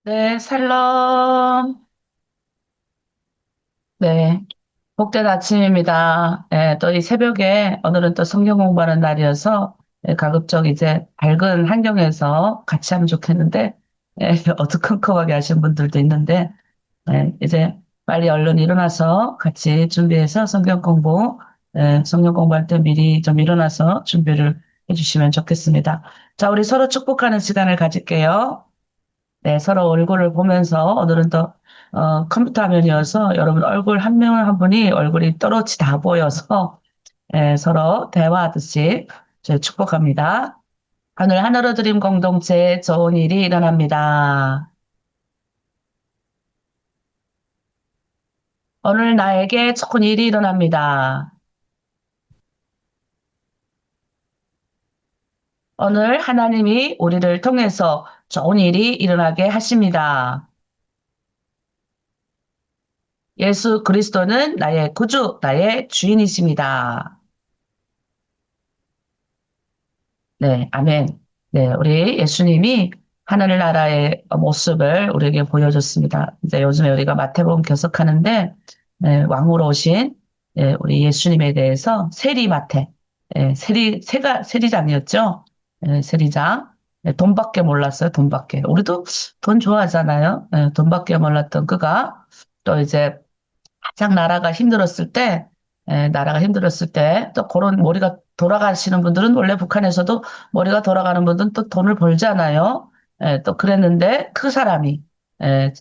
네, 샬롬. 네, 복된 아침입니다. 또 이 새벽에 오늘은 또 성경 공부하는 날이어서 가급적 이제 밝은 환경에서 같이 하면 좋겠는데 어두컴컴하게 하신 분들도 있는데 이제 빨리 얼른 일어나서 같이 준비해서 성경 공부할 때 미리 좀 일어나서 준비를 해주시면 좋겠습니다. 자, 우리 서로 축복하는 시간을 가질게요. 네, 서로 얼굴을 보면서 오늘은 또 컴퓨터 화면이어서 여러분 얼굴 한 명 한 분이 얼굴이 또렷이 다 보여서 서로 대화하듯이 저희 축복합니다. 오늘 하늘로 드림 공동체에 좋은 일이 일어납니다. 오늘 나에게 좋은 일이 일어납니다. 오늘 하나님이 우리를 통해서 좋은 일이 일어나게 하십니다. 예수 그리스도는 나의 구주, 나의 주인이십니다. 네, 아멘. 네, 우리 예수님이 하늘나라의 모습을 우리에게 보여줬습니다. 이제 요즘에 우리가 마태복음 개석하는데, 왕으로 오신 우리 예수님에 대해서 세리마태, 세리장이었죠. 세리장. 돈밖에 몰랐어요, 돈밖에. 우리도 돈 좋아하잖아요. 돈밖에 몰랐던 그가 또 이제 가장 나라가 힘들었을 때, 또 그런 머리가 돌아가시는 분들은 원래 북한에서도 머리가 돌아가는 분들은 또 돈을 벌잖아요. 또 그랬는데 그 사람이, 에,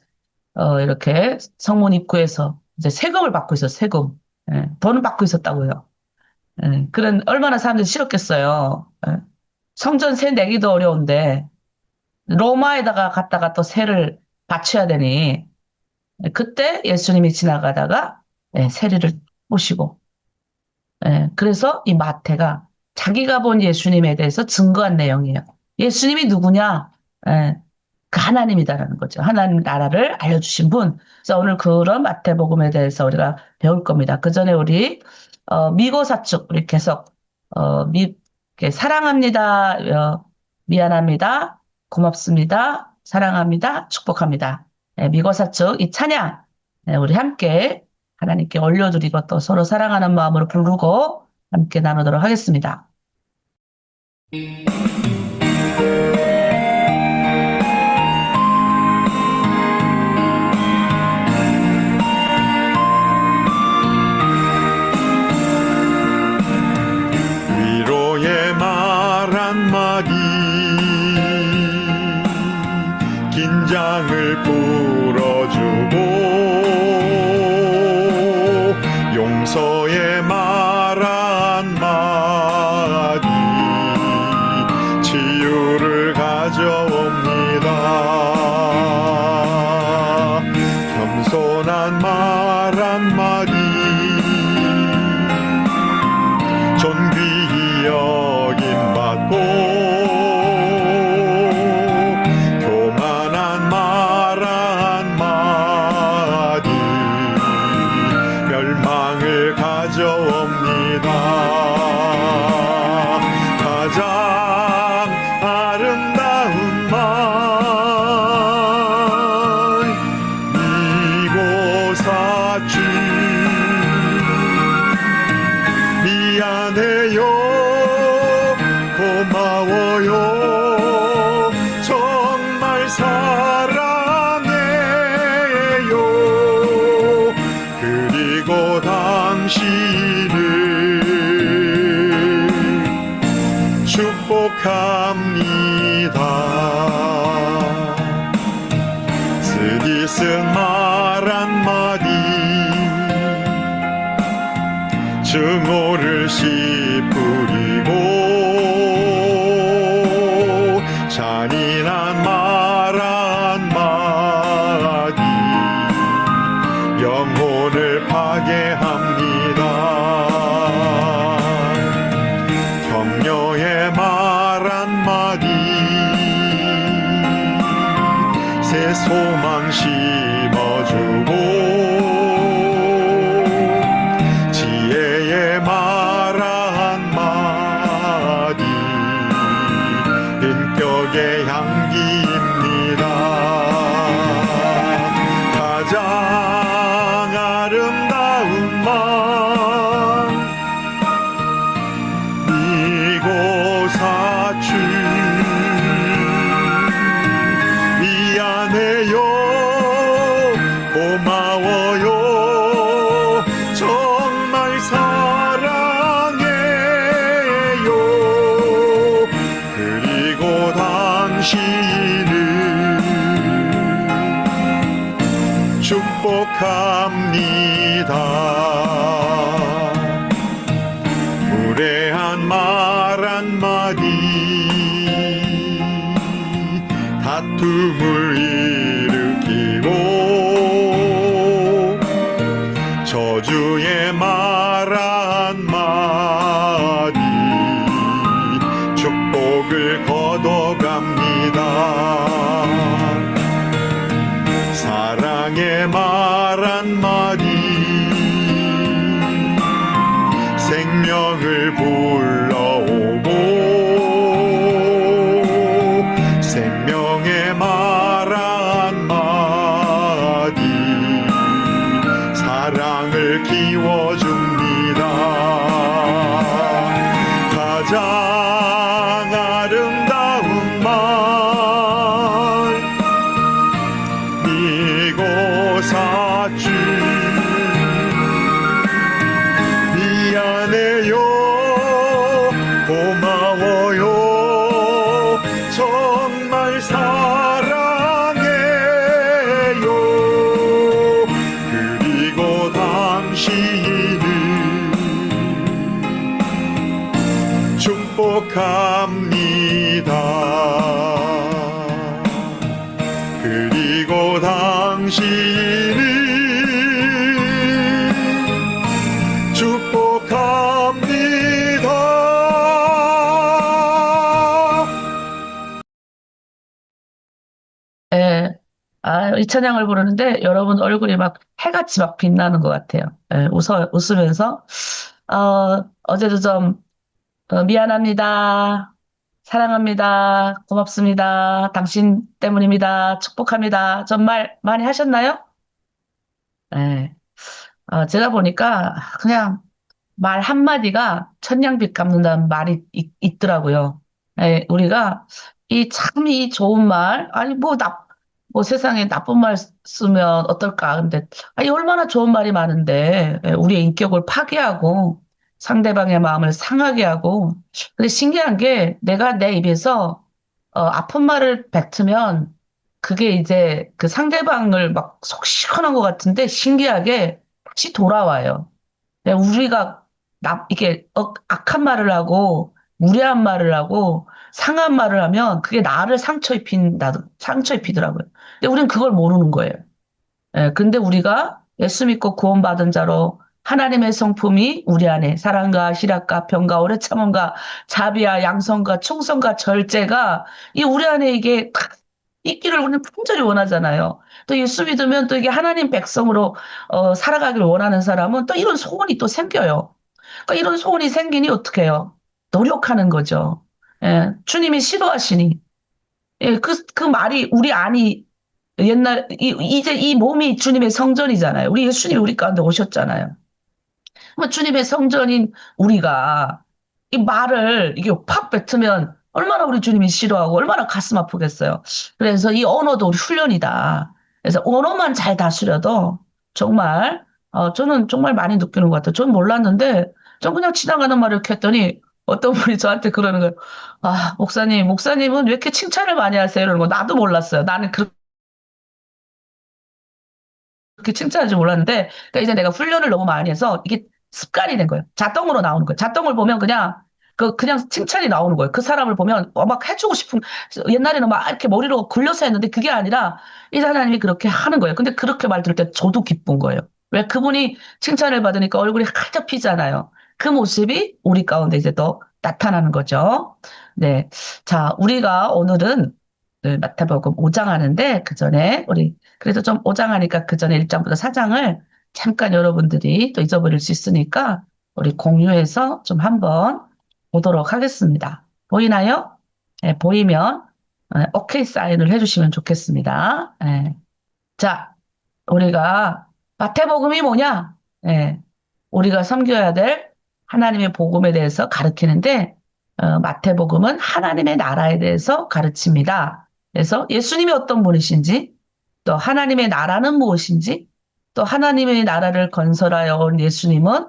이렇게 성문 입구에서 이제 세금을 받고 있어, 세금. 돈을 받고 있었다고요. 그런, 얼마나 사람들이 싫었겠어요. 성전 세 내기도 어려운데, 로마에다가 갔다가 또 세를 바쳐야 되니, 그때 예수님이 지나가다가 세리를 보시고 그래서 이 마태가 자기가 본 예수님에 대해서 증거한 내용이에요. 예수님이 누구냐? 예, 그 하나님이다라는 거죠. 하나님 나라를 알려주신 분. 그래서 오늘 그런 마태복음에 대해서 우리가 배울 겁니다. 그 전에 우리 미고사 측 우리 계속 이렇게 사랑합니다. 미안합니다. 고맙습니다. 사랑합니다. 축복합니다. 미고사 측 이 찬양 우리 함께 하나님께 올려드리고 또 서로 사랑하는 마음으로 부르고 함께 나누도록 하겠습니다. 위로의 말 한마디 긴장을 풀어주고 용서의 말 한마디 치유를 가져옵니다. 겸손한 말 한마디 존귀히 여김받고 교만한 말 한마디 멸망을 가져옵니다. 가장 아름다운 말 이고사주 미안해요 고마워요 정말 사랑해요 그리고 당신을 축복합니다. 쓰디쓴 말 한마디 증오를 씹뿌리고 잔인한 말 한마디 영혼을 파괴합니다. 격려의 말 한마디 새 소망 심어주고 지혜의 말 한마디 인격의 향기입니다. 고마워요. 정말 사랑해요. 그리고 당신을 축복합니다. 무례한 말 한마디 다툼을 일으키고 저주의 말 한마디 축복을 거둬갑니다. 사랑의 말 한마디 생명을 불러오고 생명의 말 한마디 사랑을 키워줍니다. 가장 아름다운 말 이고사주 미안해요. 고마워요. 정말 사랑해요. 그리고 당신을 축복합니다. 그리고 당신을 축복합니다. 예. 이 찬양을 부르는데 여러분 얼굴이 막 해같이 막 빛나는 것 같아요. 예, 웃으면서, 어제도 좀, 미안합니다. 사랑합니다. 고맙습니다. 당신 때문입니다. 축복합니다. 정말 많이 하셨나요? 예. 제가 보니까 그냥 말 한마디가 천냥빚 갚는다는 말이 있더라고요. 예, 우리가 이 좋은 말, 아니, 뭐 세상에 나쁜 말 쓰면 어떨까. 근데, 아니, 얼마나 좋은 말이 많은데, 예, 우리의 인격을 파괴하고 상대방의 마음을 상하게 하고. 근데 신기한 게 내가 내 입에서, 아픈 말을 뱉으면 그게 이제 그 상대방을 막 속 시원한 것 같은데 신기하게 다시 돌아와요. 네, 우리가 이게 악한 말을 하고 무례한 말을 하고 상한 말을 하면 그게 나를 상처 입히더라고요. 근데 우리는 그걸 모르는 거예요. 예, 근데 우리가 예수 믿고 구원받은 자로 하나님의 성품이 우리 안에 사랑과 실학과 평과 오래 참음과 자비와 양성과 충성과 절제가 이 우리 안에 이게 탁 있기를 우리는 간절히 원하잖아요. 또 예수 믿으면 또 이게 하나님 백성으로 살아가기를 원하는 사람은 또 이런 소원이 또 생겨요. 그러니까 이런 소원이 생기니 어떻게 해요? 노력하는 거죠. 예, 주님이 싫어하시니. 예, 그 말이 우리 안이 이제 이 몸이 주님의 성전이잖아요. 우리 예수님이 우리 가운데 오셨잖아요. 뭐 주님의 성전인 우리가 이 말을 이게 팍 뱉으면 얼마나 우리 주님이 싫어하고 얼마나 가슴 아프겠어요. 그래서 이 언어도 우리 훈련이다. 그래서 언어만 잘 다스려도 정말 저는 정말 많이 느끼는 것 같아요. 전 몰랐는데 전 그냥 지나가는 말을 이렇게 했더니 어떤 분이 저한테 그러는 거예요. 목사님은 왜 이렇게 칭찬을 많이 하세요? 이러는 거 나도 몰랐어요. 나는 그렇게 칭찬할 줄 몰랐는데, 그러니까 이제 내가 훈련을 너무 많이 해서 이게 습관이 된 거예요. 자동으로 나오는 거예요. 자동을 보면 그냥 칭찬이 나오는 거예요. 그 사람을 보면 막 해주고 싶은, 옛날에는 막 이렇게 머리로 굴려서 했는데 그게 아니라 이 하나님이 그렇게 하는 거예요. 근데 그렇게 말 들을 때 저도 기쁜 거예요. 왜 그분이 칭찬을 받으니까 얼굴이 활짝 피잖아요. 그 모습이 우리 가운데 이제 더 나타나는 거죠. 네. 자, 우리가 오늘은 네, 마태복음 5장 하는데 그 전에 우리 그래도 좀 5장 하니까 그 전에 1장부터 4장을 잠깐 여러분들이 또 잊어버릴 수 있으니까 우리 공유해서 좀 한번 보도록 하겠습니다. 보이나요? 네, 보이면 오케이 사인을 해주시면 좋겠습니다. 네. 자, 우리가 마태복음이 뭐냐? 예, 우리가 섬겨야 될 하나님의 복음에 대해서 가르치는데 마태복음은 하나님의 나라에 대해서 가르칩니다. 그래서 예수님이 어떤 분이신지 또 하나님의 나라는 무엇인지 또 하나님의 나라를 건설하여 온 예수님은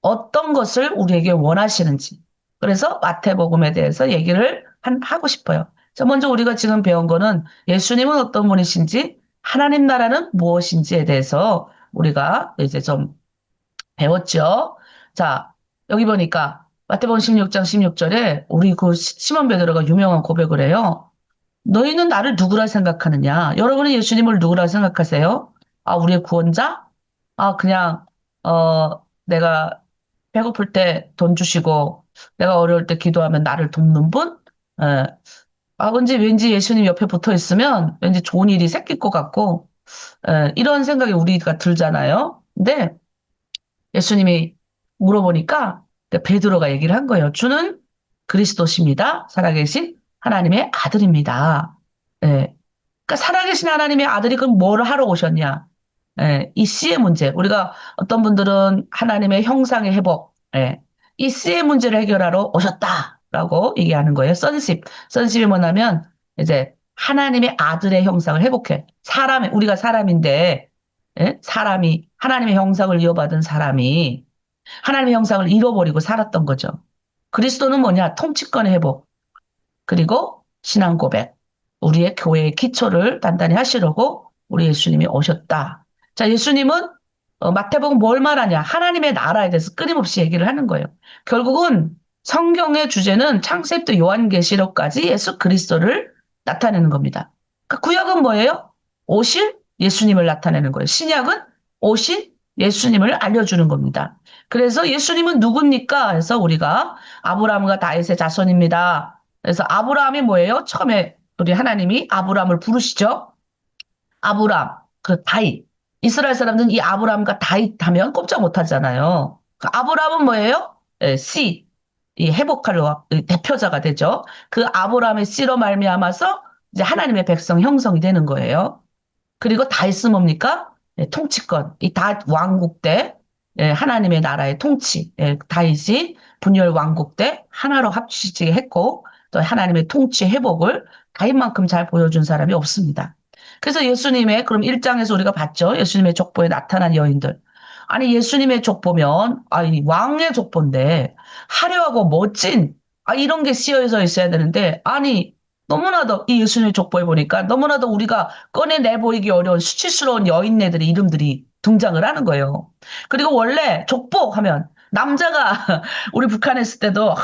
어떤 것을 우리에게 원하시는지. 그래서 마태복음에 대해서 얘기를 하고 싶어요. 자, 먼저 우리가 지금 배운 거는 예수님은 어떤 분이신지, 하나님 나라는 무엇인지에 대해서 우리가 이제 좀 배웠죠. 자, 여기 보니까 마태복음 16장 16절에 우리 그 시몬 베드로가 유명한 고백을 해요. 너희는 나를 누구라 생각하느냐? 여러분은 예수님을 누구라 생각하세요? 아, 우리의 구원자? 아, 그냥, 내가 배고플 때 돈 주시고, 내가 어려울 때 기도하면 나를 돕는 분? 예. 아, 왠지 예수님 옆에 붙어 있으면 왠지 좋은 일이 생길 것 같고, 이런 생각이 우리가 들잖아요. 근데 예수님이 물어보니까 그 베드로가 얘기를 한 거예요. 주는 그리스도십니다. 살아계신 하나님의 아들입니다. 예. 그러니까 살아계신 하나님의 아들이 그럼 뭘 하러 오셨냐? 예, 이 씨의 문제. 우리가 어떤 분들은 하나님의 형상의 회복, 예, 이 씨의 문제를 해결하러 오셨다라고 얘기하는 거예요. 선십. 선십이 뭐냐면 이제 하나님의 아들의 형상을 회복해. 우리가 사람인데, 예? 사람이 하나님의 형상을 이어받은 사람이 하나님의 형상을 잃어버리고 살았던 거죠. 그리스도는 뭐냐? 통치권의 회복. 그리고 신앙 고백. 우리의 교회의 기초를 단단히 하시려고 우리 예수님이 오셨다. 자, 예수님은 마태복음 뭘 말하냐? 하나님의 나라에 대해서 끊임없이 얘기를 하는 거예요. 결국은 성경의 주제는 창세기부터 요한계시록까지 예수 그리스도를 나타내는 겁니다. 그 구약은 뭐예요? 오실 예수님을 나타내는 거예요. 신약은 오신 예수님을 알려주는 겁니다. 그래서 예수님은 누굽니까? 해서 우리가 아브라함과 다윗의 자손입니다. 그래서 아브라함이 뭐예요? 처음에 우리 하나님이 아브라함을 부르시죠. 아브라함, 그 다윗. 이스라엘 사람들은 이 아브라함과 다윗 하면 꼼짝 못 하잖아요. 그 아브라함은 뭐예요? 이 회복할 대표자가 되죠. 그 아브라함의 씨로 말미암아서 이제 하나님의 백성 형성이 되는 거예요. 그리고 다윗은 뭡니까? 통치권. 이 다윗 왕국 때 하나님의 나라의 통치. 다윗이 분열 왕국 때 하나로 합치게 했고 또 하나님의 통치 회복을 다윗만큼 잘 보여준 사람이 없습니다. 그래서 예수님의 그럼 1장에서 우리가 봤죠. 예수님의 족보에 나타난 여인들. 아니 예수님의 족보면 이 왕의 족보인데 화려하고 멋진 이런 게 씌어져 있어야 되는데 아니 너무나도 이 예수님의 족보에 보니까 너무나도 우리가 꺼내내 보이기 어려운 수치스러운 여인네들의 이름들이 등장을 하는 거예요. 그리고 원래 족보 하면 남자가 우리 북한에 있을 때도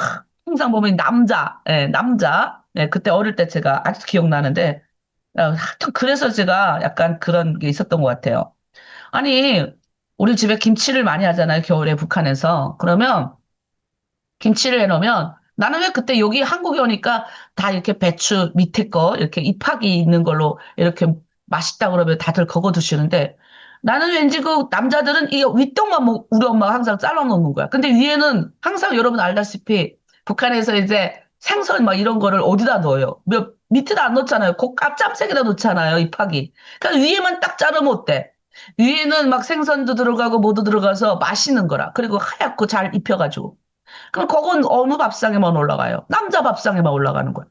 항상 보면 남자. 그때 어릴 때 제가 아직도 기억나는데 하여튼 그래서 제가 약간 그런 게 있었던 것 같아요. 아니 우리 집에 김치를 많이 하잖아요. 겨울에 북한에서. 그러면 김치를 해놓으면 나는 왜 그때 여기 한국에 오니까 다 이렇게 배추 밑에 거 이렇게 잎하기 있는 걸로 이렇게 맛있다 그러면 다들 그거 드시는데 나는 왠지 그 남자들은 이 윗동만 우리 엄마가 항상 잘라 놓는 거야. 근데 위에는 항상 여러분 알다시피 북한에서 이제 생선 막 이런 거를 어디다 넣어요? 밑에다 안 넣잖아요. 그 깝짬색에다 넣잖아요. 잎하기. 그러니까 위에만 딱 자르면 어때? 위에는 막 생선도 들어가고 뭐도 들어가서 맛있는 거라. 그리고 하얗고 잘 입혀가지고. 그럼 그건 어느 밥상에만 올라가요? 남자 밥상에만 올라가는 거예요.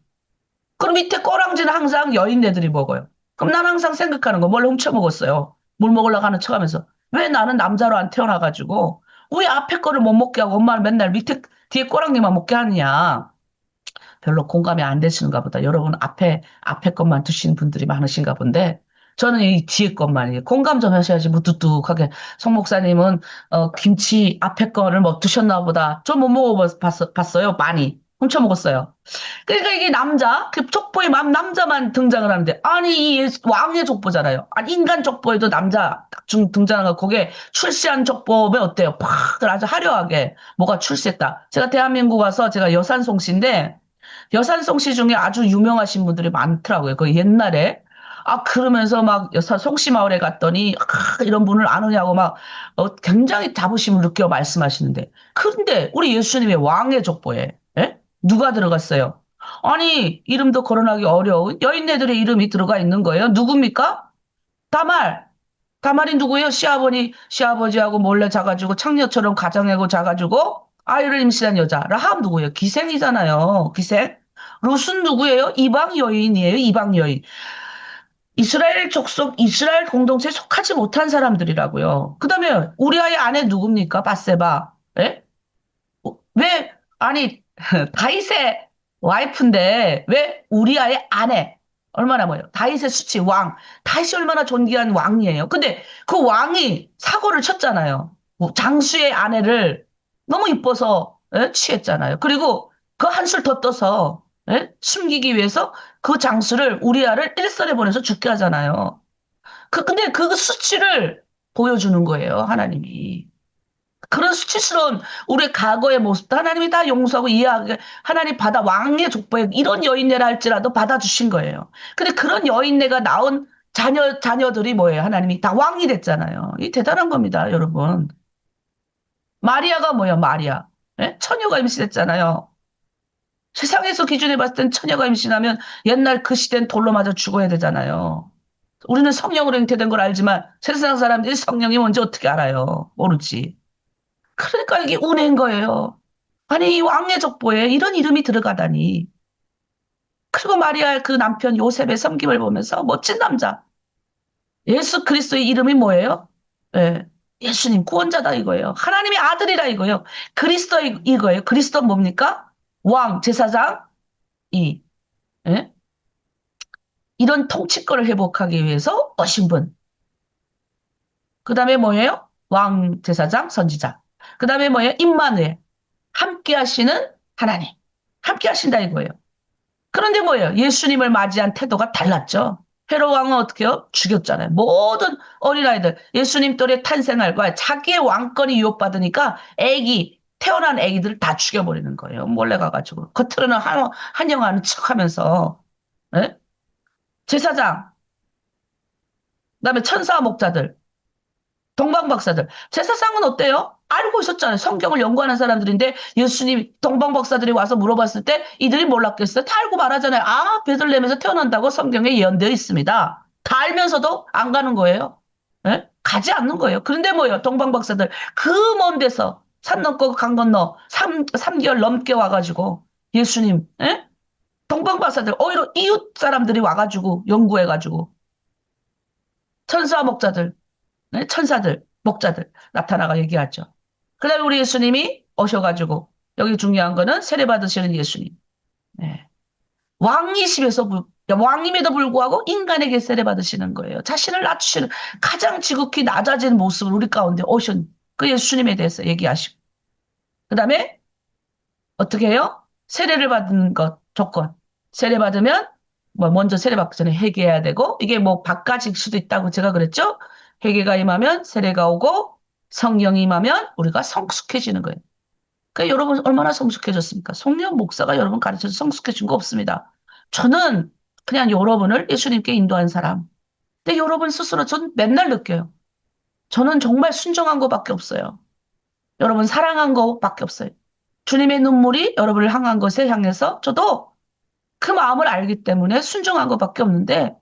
그럼 밑에 꼬랑지는 항상 여인네들이 먹어요. 그럼 난 항상 생각하는 거, 뭘 훔쳐 먹었어요. 물 먹으려고 하는 척 하면서. 왜 나는 남자로 안 태어나가지고, 왜 앞에 거를 못 먹게 하고 엄마는 맨날 밑에, 뒤에 꼬랑지만 먹게 하느냐. 별로 공감이 안 되시는가 보다. 여러분 앞에 것만 드시는 분들이 많으신가 본데, 저는 이 뒤에 것만, 공감 좀 하셔야지, 무뚝뚝하게. 송 목사님은, 김치 앞에 거를 뭐 드셨나 보다. 좀 못 먹어봤어요. 많이. 훔쳐 먹었어요. 그러니까 이게 그 족보에 남자만 등장을 하는데, 아니, 이 왕의 족보잖아요. 아니, 인간 족보에도 남자 딱 등장하고, 거기에 출세한 족보면 어때요? 팍, 아주 화려하게 뭐가 출세했다. 제가 대한민국 와서 제가 여산송 씨인데, 여산송 씨 중에 아주 유명하신 분들이 많더라고요. 그 옛날에. 그러면서 막 송씨 마을에 갔더니, 이런 분을 아느냐고 막, 굉장히 자부심을 느껴 말씀하시는데. 그런데 우리 예수님의 왕의 족보에, 예? 누가 들어갔어요? 아니, 이름도 거론하기 어려운 여인네들의 이름이 들어가 있는 거예요. 누굽니까? 다말. 다말이 누구예요? 시아버지하고 몰래 자가지고 창녀처럼 가정하고 자가지고 아이를 임신한 여자. 라합 누구예요? 기생이잖아요. 기생. 룻은 누구예요? 이방 여인이에요. 이방 여인. 이스라엘 족속, 이스라엘 공동체에 속하지 못한 사람들이라고요. 그 다음에 우리아의 아내 누굽니까? 바세바. 예? 왜, 아니, 다윗의 와이프인데, 왜 우리아의 아내? 얼마나 뭐예요? 다윗의 수치, 왕. 다윗이 얼마나 존귀한 왕이에요. 근데 그 왕이 사고를 쳤잖아요. 뭐 장수의 아내를 너무 이뻐서 예? 취했잖아요. 그리고 그 한술 더 떠서 예? 숨기기 위해서 그 장수를 우리아를 일설에 보내서 죽게 하잖아요. 근데 그 수치를 보여주는 거예요, 하나님이. 그런 수치스러운 우리의 과거의 모습도 하나님이 다 용서하고 이해하게 하나님 받아 왕의 족보에 이런 여인네라 할지라도 받아주신 거예요. 근데 그런 여인네가 낳은 자녀들이 뭐예요? 하나님이 다 왕이 됐잖아요. 이 대단한 겁니다, 여러분. 마리아가 뭐예요, 마리아? 예? 처녀가 임신했잖아요. 세상에서 기준에 봤을 땐 처녀가 임신하면 옛날 그 시대는 돌로 맞아 죽어야 되잖아요. 우리는 성령으로 잉태된 걸 알지만 세상 사람들이 성령이 뭔지 어떻게 알아요? 모르지. 그러니까 이게 운해인 거예요. 아니, 이 왕의 족보에 이런 이름이 들어가다니. 그리고 마리아의 그 남편 요셉의 섬김을 보면서 멋진 남자. 예수 그리스도의 이름이 뭐예요? 예, 예수님 구원자다 이거예요. 하나님의 아들이라 이거예요. 그리스도 이거예요. 그리스도 뭡니까? 왕, 제사장, 이. 예? 이런 통치권을 회복하기 위해서 오신 분. 그 다음에 뭐예요? 왕, 제사장, 선지자. 그 다음에 뭐예요? 임마누엘. 함께 하시는 하나님. 함께 하신다 이거예요. 그런데 뭐예요? 예수님을 맞이한 태도가 달랐죠. 헤롯 왕은 어떻게 해요? 죽였잖아요. 모든 어린아이들, 예수님 또래 탄생할과 자기의 왕권이 유혹받으니까 태어난 애기들 다 죽여버리는 거예요. 몰래 가가지고. 겉으로는 환영하는 척 하면서. 예? 제사장, 그다음에 천사 목자들, 동방박사들. 제사상은 어때요? 알고 있었잖아요. 성경을 연구하는 사람들인데 예수님 동방박사들이 와서 물어봤을 때 이들이 몰랐겠어요? 다 알고 말하잖아요. 아, 베들레헴에서 태어난다고 성경에 예언되어 있습니다. 다 알면서도 안 가는 거예요. 예? 가지 않는 거예요. 그런데 뭐예요? 동방박사들 그 먼 데서 산 넘고 강 건너 3개월 넘게 와가지고 예수님, 예? 동방박사들 오히려 이웃 사람들이 와가지고 연구해가지고 천사 목자들 네? 천사들, 목자들 나타나가 얘기하죠. 그다음에 우리 예수님이 오셔가지고 여기 중요한 거는 세례 받으시는 예수님. 네. 왕이심에서 왕임에도 불구하고 인간에게 세례 받으시는 거예요. 자신을 낮추시는 가장 지극히 낮아진 모습을 우리 가운데 오신 그 예수님에 대해서 얘기하시고 그다음에 어떻게 해요? 세례를 받는 것 조건. 세례 받으면 뭐 먼저 세례 받기 전에 회개해야 되고 이게 뭐 바까질 수도 있다고 제가 그랬죠? 회개가 임하면 세례가 오고 성령이 임하면 우리가 성숙해지는 거예요. 그러니까 여러분 얼마나 성숙해졌습니까? 송년 목사가 여러분 가르쳐서 성숙해진 거 없습니다. 저는 그냥 여러분을 예수님께 인도한 사람. 근데 여러분 스스로 전 맨날 느껴요. 저는 정말 순종한 것밖에 없어요. 여러분 사랑한 것밖에 없어요. 주님의 눈물이 여러분을 향한 것에 향해서 저도 그 마음을 알기 때문에 순종한 것밖에 없는데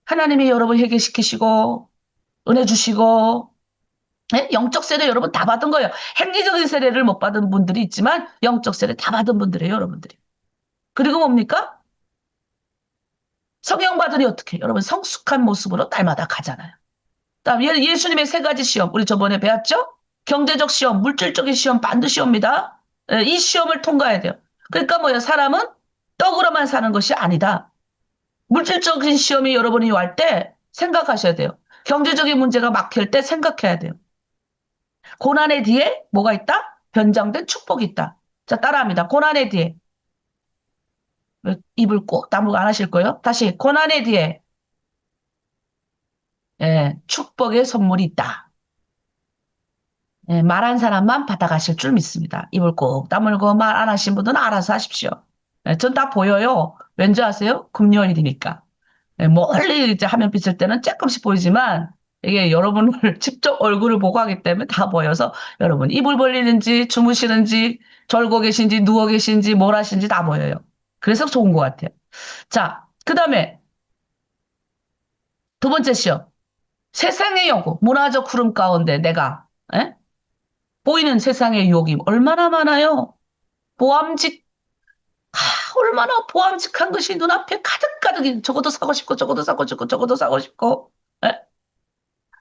하나님이 여러분 회개시키시고 은혜 주시고 예? 영적 세례 여러분 다 받은 거예요. 행위적인 세례를 못 받은 분들이 있지만 영적 세례 다 받은 분들이에요, 여러분들이. 그리고 뭡니까? 성령 받으니 어떻게? 여러분 성숙한 모습으로 날마다 가잖아요. 다음 예수님의 세 가지 시험 우리 저번에 배웠죠? 경제적 시험, 물질적인 시험 반드시 옵니다. 예, 이 시험을 통과해야 돼요. 그러니까 뭐예요? 사람은 떡으로만 사는 것이 아니다. 물질적인 시험이 여러분이 왔을 때 생각하셔야 돼요. 경제적인 문제가 막힐 때 생각해야 돼요. 고난의 뒤에 뭐가 있다? 변장된 축복이 있다. 자, 따라합니다. 고난의 뒤에. 입을 꼭 다물고 안 하실 거예요? 다시, 고난의 뒤에, 예, 축복의 선물이 있다. 예, 말한 사람만 받아가실 줄 믿습니다. 입을 꼭 다물고 말 안 하신 분들은 알아서 하십시오. 예, 전 다 보여요. 왠지 아세요? 금요일이니까. 예, 멀리 이제 화면 비칠 때는 조금씩 보이지만 이게 여러분을 직접 얼굴을 보고 하기 때문에 다 보여서 여러분 입을 벌리는지 주무시는지 절고 계신지 누워 계신지 뭘 하시는지 다 보여요. 그래서 좋은 것 같아요. 자, 그 다음에 두 번째 시험. 세상의 요구, 문화적 흐름 가운데 내가 예? 보이는 세상의 유혹이 얼마나 많아요. 보암직 얼마나 보암직한 것이 눈앞에 가득가득, 저것도 사고 싶고, 저것도 사고 싶고, 저것도 사고 싶고. 예?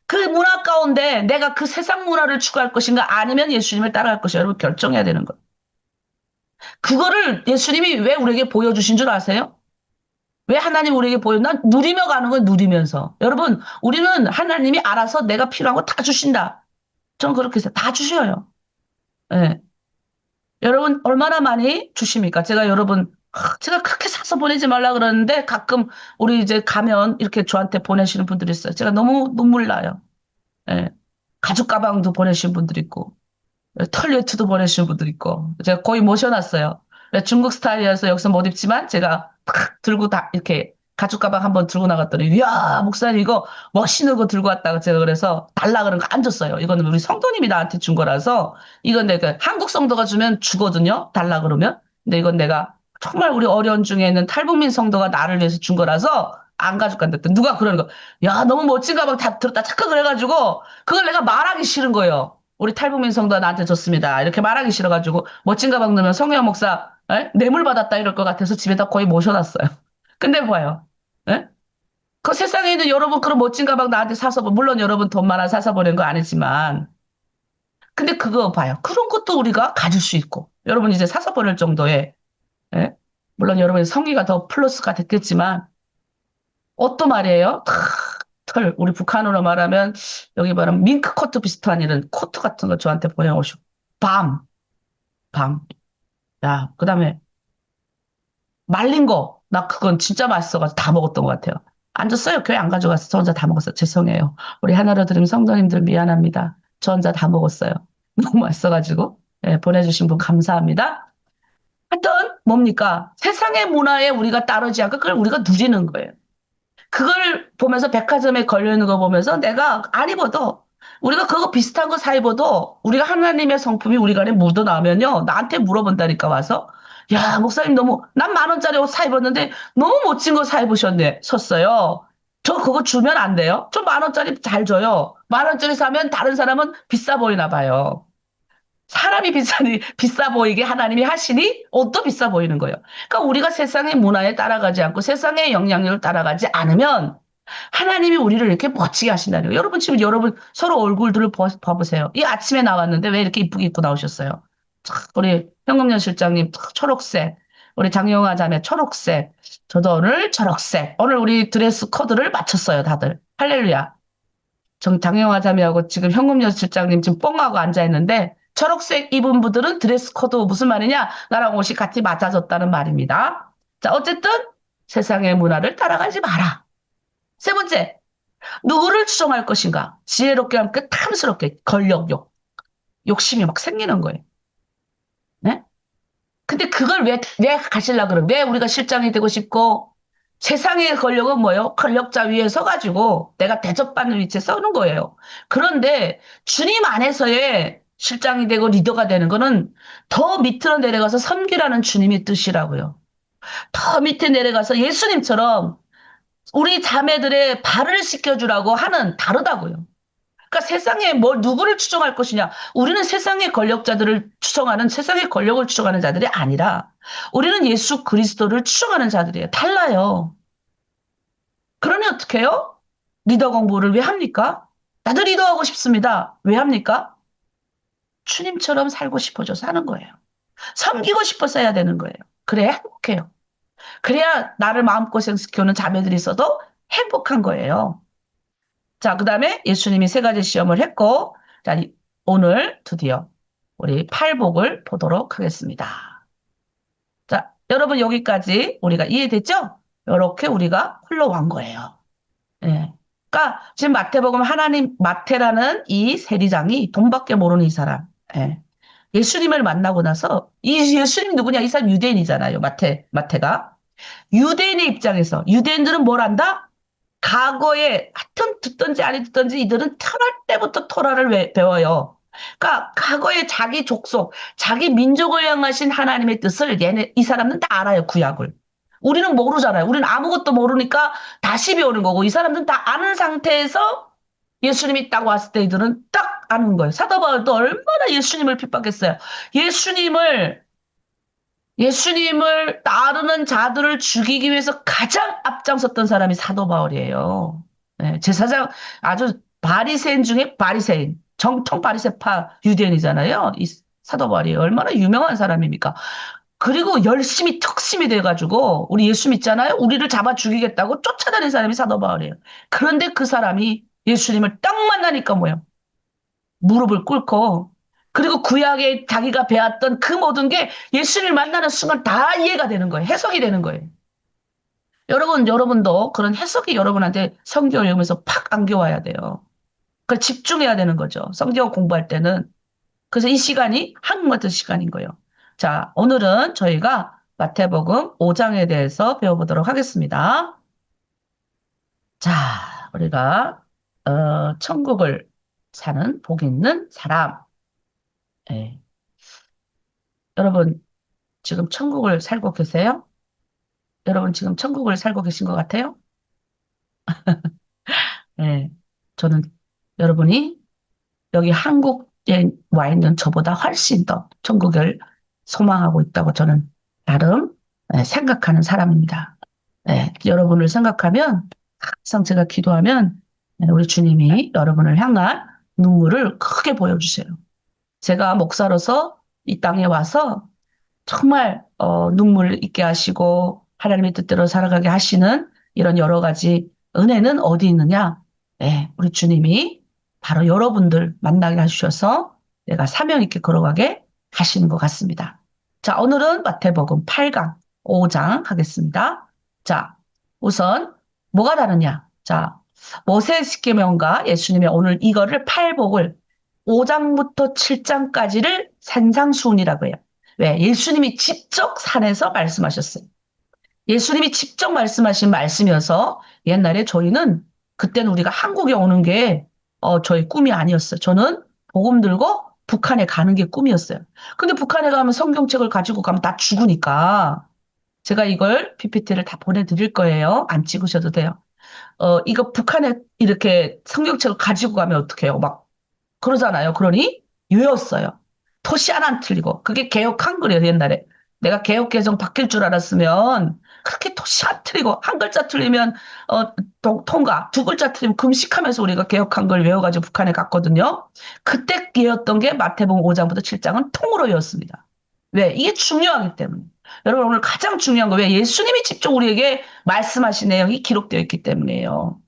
그 문화 가운데 내가 그 세상 문화를 추구할 것인가 아니면 예수님을 따라갈 것인가 여러분 결정해야 되는 거예요. 그거를 예수님이 왜 우리에게 보여주신 줄 아세요? 왜 하나님 우리에게 보였나? 누리며 가는 건 누리면서. 여러분, 우리는 하나님이 알아서 내가 필요한 거 다 주신다. 저는 그렇게 해서 다 주셔요. 예. 여러분, 얼마나 많이 주십니까? 제가 여러분, 제가 그렇게 사서 보내지 말라 그러는데 가끔 우리 이제 가면 이렇게 저한테 보내시는 분들이 있어요. 제가 너무 눈물 나요. 예. 가죽 가방도 보내신 분들 있고. 털리웨트도 보내주신 분들 있고 제가 거의 모셔놨어요. 중국 스타일이어서 여기서 못 입지만 제가 탁 들고 다 이렇게 가죽 가방 한번 들고 나갔더니 이야 목사님 이거 멋있는 거 들고 왔다고 제가 그래서 달라 그런 거 안 줬어요. 이거는 우리 성도님이 나한테 준 거라서 이건 내가 한국 성도가 주면 주거든요. 달라 그러면. 근데 이건 내가 정말 우리 어려운 중에 있는 탈북민 성도가 나를 위해서 준 거라서 안 가져간다. 누가 그러는 거. 야 너무 멋진 가방 다 들었다 착각 그래가지고 그걸 내가 말하기 싫은 거예요. 우리 탈북민 성도가 나한테 줬습니다. 이렇게 말하기 싫어가지고 멋진 가방 넣으면 성현 목사 뇌물 받았다 이럴 것 같아서 집에다 거의 모셔놨어요. 근데 봐요. 에? 그 세상에 있는 여러분 그런 멋진 가방 나한테 사서 물론 여러분 돈 많아 사서 보낸 거 아니지만 근데 그거 봐요. 그런 것도 우리가 가질 수 있고 여러분 이제 사서 보낼 정도의 에? 물론 여러분의 성의가 더 플러스가 됐겠지만 옷도 말이에요. 털 우리 북한으로 말하면 여기 말하면 밍크 코트 비슷한 이런 코트 같은 거 저한테 보내오시고 밤. 밤. 야, 그 다음에 말린 거. 나 그건 진짜 맛있어가지고 다 먹었던 것 같아요. 안 줬어요. 교회 안 가져가서 저 혼자 다 먹었어요. 죄송해요. 우리 하나로 드림 성도님들 미안합니다. 저 혼자 다 먹었어요. 너무 맛있어가지고. 예, 보내주신 분 감사합니다. 하여튼 뭡니까? 세상의 문화에 우리가 따르지 않고 그걸 우리가 누리는 거예요. 그걸 보면서 백화점에 걸려있는 거 보면서 내가 안 입어도 우리가 그거 비슷한 거 사 입어도 우리가 하나님의 성품이 우리 안에 묻어나면요. 나한테 물어본다니까 와서 야 목사님 너무 난 10,000원짜리 옷 사 입었는데 너무 멋진 거 사 입으셨네 섰어요. 저 그거 주면 안 돼요? 저 10,000원짜리 잘 줘요. 10,000원짜리 사면 다른 사람은 비싸 보이나 봐요. 사람이 비싸니, 비싸 보이게 하나님이 하시니 옷도 비싸 보이는 거예요. 그러니까 우리가 세상의 문화에 따라가지 않고 세상의 영향력을 따라가지 않으면 하나님이 우리를 이렇게 멋지게 하신다는 거예요. 여러분 지금 여러분 서로 얼굴들을 봐보세요. 이 아침에 나왔는데 왜 이렇게 이쁘게 입고 나오셨어요? 우리 현금연 실장님 초록색, 우리 장영아 자매 초록색, 저도 오늘 초록색. 오늘 우리 드레스 코드를 맞췄어요, 다들. 할렐루야. 장영아 자매하고 지금 현금여 실장님 지금 뻥하고 앉아있는데 초록색 입은 분들은 드레스 코드 무슨 말이냐? 나랑 옷이 같이 맞아졌다는 말입니다. 자, 어쨌든 세상의 문화를 따라가지 마라. 세 번째, 누구를 추종할 것인가? 지혜롭게 함께 탐스럽게 권력욕, 욕심이 막 생기는 거예요. 네? 근데 그걸 왜 가실라 그래? 왜 우리가 실장이 되고 싶고 세상의 권력은 뭐예요? 권력자 위에 서가지고 내가 대접받는 위치에 서는 거예요. 그런데 주님 안에서의 실장이 되고 리더가 되는 거는 더 밑으로 내려가서 섬기라는 주님의 뜻이라고요. 더 밑에 내려가서 예수님처럼 우리 자매들의 발을 씻겨주라고 하는 다르다고요. 그러니까 세상에 뭘 누구를 추종할 것이냐? 우리는 세상의 권력자들을 추종하는 세상의 권력을 추종하는 자들이 아니라 우리는 예수 그리스도를 추종하는 자들이에요. 달라요. 그러니 어떻게 해요? 리더 공부를 왜 합니까? 나도 리더하고 싶습니다. 왜 합니까? 주님처럼 살고 싶어져서 하는 거예요. 섬기고 싶어서 해야 되는 거예요. 그래야 행복해요. 그래야 나를 마음고생 시켜오는 자매들이 있어도 행복한 거예요. 자, 그 다음에 예수님이 세 가지 시험을 했고, 자, 오늘 드디어 우리 팔복을 보도록 하겠습니다. 자, 여러분 여기까지 우리가 이해됐죠? 이렇게 우리가 흘러간 거예요. 예. 그러니까 지금 마태복음 하나님 마태라는 이 세리장이 돈밖에 모르는 이 사람. 예. 예수님을 만나고 나서 이 예수님 누구냐? 이 사람 유대인이잖아요. 마태가. 유대인의 입장에서 유대인들은 뭘 한다? 과거에 하여튼 듣든지 아니 듣든지 이들은 태어날 때부터 토라를 배워요. 그러니까 과거에 자기 족속, 자기 민족을 향하신 하나님의 뜻을 이 사람은 다 알아요, 구약을. 우리는 모르잖아요. 우리는 아무것도 모르니까 다시 배우는 거고 이 사람들은 다 아는 상태에서 예수님이 딱 왔을 때 이들은 딱 아는 거예요. 사도 바울도 얼마나 예수님을 핍박했어요. 예수님을 예수님을 따르는 자들을 죽이기 위해서 가장 앞장섰던 사람이 사도 바울이에요. 네, 제사장 아주 바리새인 중에 바리새인, 정통 바리새파 유대인이잖아요. 이 사도 바울이 얼마나 유명한 사람입니까? 그리고 열심히 특심이 돼가지고 우리 예수 믿잖아요. 우리를 잡아 죽이겠다고 쫓아다닌 사람이 사도 바울이에요. 그런데 그 사람이 예수님을 딱 만나니까 뭐예요? 무릎을 꿇고 그리고 구약에 자기가 배웠던 그 모든 게 예수를 만나는 순간 다 이해가 되는 거예요. 해석이 되는 거예요. 여러분도 그런 해석이 여러분한테 성경을 읽으면서 팍 안겨와야 돼요. 그 집중해야 되는 거죠. 성경 공부할 때는. 그래서 이 시간이 한국 같은 시간인 거예요. 자, 오늘은 저희가 마태복음 5장에 대해서 배워보도록 하겠습니다. 자, 우리가 천국을 사는 복 있는 사람. 예. 여러분 지금 천국을 살고 계세요? 여러분 지금 천국을 살고 계신 것 같아요? 예. 저는 여러분이 여기 한국에 와 있는 저보다 훨씬 더 천국을 소망하고 있다고 저는 나름 생각하는 사람입니다. 예. 여러분을 생각하면 항상 제가 기도하면 우리 주님이 여러분을 향한 눈물을 크게 보여주세요. 제가 목사로서 이 땅에 와서 정말 눈물 있게 하시고 하나님의 뜻대로 살아가게 하시는 이런 여러 가지 은혜는 어디 있느냐? 네, 우리 주님이 바로 여러분들 만나게 하셔서 내가 사명 있게 걸어가게 하시는 것 같습니다. 자, 오늘은 마태복음 8강 5장 하겠습니다. 자, 우선 뭐가 다르냐? 자, 모세 십계명과 예수님의 오늘 이거를 팔복을 5장부터 7장까지를 산상수훈이라고 해요. 왜? 예수님이 직접 산에서 말씀하셨어요. 예수님이 직접 말씀하신 말씀이어서 옛날에 저희는 그때는 우리가 한국에 오는 게 저희 꿈이 아니었어요. 저는 복음 들고 북한에 가는 게 꿈이었어요. 근데 북한에 가면 성경책을 가지고 가면 다 죽으니까 제가 이걸 PPT를 다 보내드릴 거예요. 안 찍으셔도 돼요. 이거 북한에 이렇게 성경책을 가지고 가면 어떡해요? 막 그러잖아요. 그러니 외웠어요. 토시 하나 안 틀리고. 그게 개혁 한글이에요, 옛날에. 내가 개혁 개정 바뀔 줄 알았으면 그렇게 토시 안 틀리고 한 글자 틀리면 통과, 두 글자 틀리면 금식하면서 우리가 개혁 한글 외워가지고 북한에 갔거든요. 그때 외웠던 게 마태복음 5장부터 7장은 통으로 외웠습니다. 왜? 이게 중요하기 때문에. 여러분 오늘 가장 중요한 거 왜? 예수님이 직접 우리에게 말씀하신 내용이 기록되어 있기 때문이에요.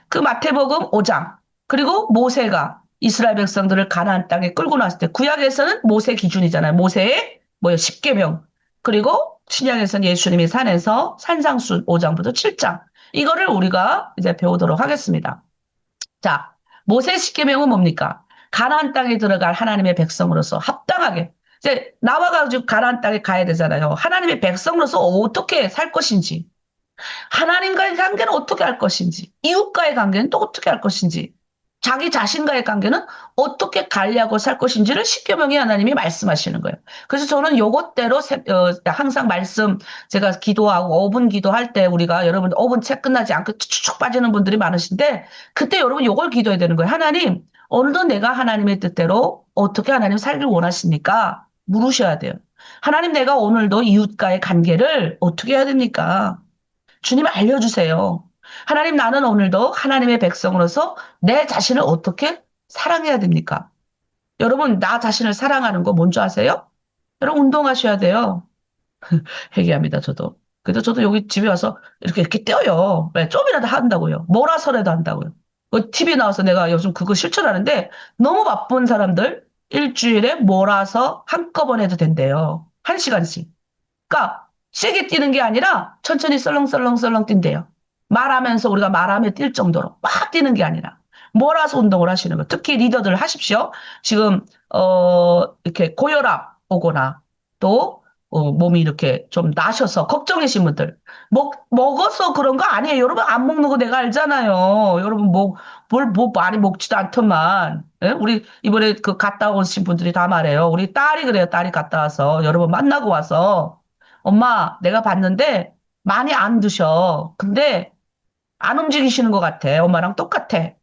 그 마태복음 5장 그리고 모세가 이스라엘 백성들을 가나안 땅에 끌고 나왔을 때 구약에서는 모세 기준이잖아요. 모세의 뭐요 10계명 그리고 신약에서는 예수님이 산에서 산상수 5장부터 7장 이거를 우리가 이제 배우도록 하겠습니다. 자, 모세 10계명은 뭡니까? 가나안 땅에 들어갈 하나님의 백성으로서 합당하게 이제 나와가지고 가나안 땅에 가야 되잖아요. 하나님의 백성으로서 어떻게 살 것인지 하나님과의 관계는 어떻게 할 것인지, 이웃과의 관계는 또 어떻게 할 것인지, 자기 자신과의 관계는 어떻게 관리하고 살 것인지를 십계명의 하나님이 말씀하시는 거예요. 그래서 저는 요것대로 항상 말씀 제가 기도하고 5분 기도할 때 우리가 여러분 5분 책 끝나지 않고 쭉쭉 빠지는 분들이 많으신데 그때 여러분 요걸 기도해야 되는 거예요. 하나님, 오늘도 내가 하나님의 뜻대로 어떻게 하나님 살길 원하십니까? 물으셔야 돼요. 하나님 내가 오늘도 이웃과의 관계를 어떻게 해야 됩니까? 주님 알려주세요. 하나님 나는 오늘도 하나님의 백성으로서 내 자신을 어떻게 사랑해야 됩니까? 여러분 나 자신을 사랑하는 거 뭔지 아세요? 여러분 운동하셔야 돼요. 회개합니다 저도. 그래도 저도 여기 집에 와서 이렇게 떼어요. 왜? 좀이라도 한다고요. 몰아서라도 한다고요. 그 TV 나와서 내가 요즘 그거 실천하는데 너무 바쁜 사람들 일주일에 몰아서 한꺼번에 해도 된대요. 1시간씩. 그러니까 세게 뛰는 게 아니라 천천히 썰렁썰렁썰렁 뛴대요. 말하면서 우리가 말하며 뛸 정도로 막 뛰는 게 아니라 몰아서 운동을 하시는 거. 특히 리더들 하십시오. 지금 이렇게 고혈압 오거나 또 몸이 이렇게 좀 나셔서 걱정이신 분들 먹어서 그런 거 아니에요. 여러분 안 먹는 거 내가 알잖아요. 여러분 뭐 많이 먹지도 않더만. 예? 우리 이번에 그 갔다 오신 분들이 다 말해요. 우리 딸이 그래요. 딸이 갔다 와서 여러분 만나고 와서 엄마, 내가 봤는데 많이 안 드셔. 근데 안 움직이시는 것 같아. 엄마랑 똑같아.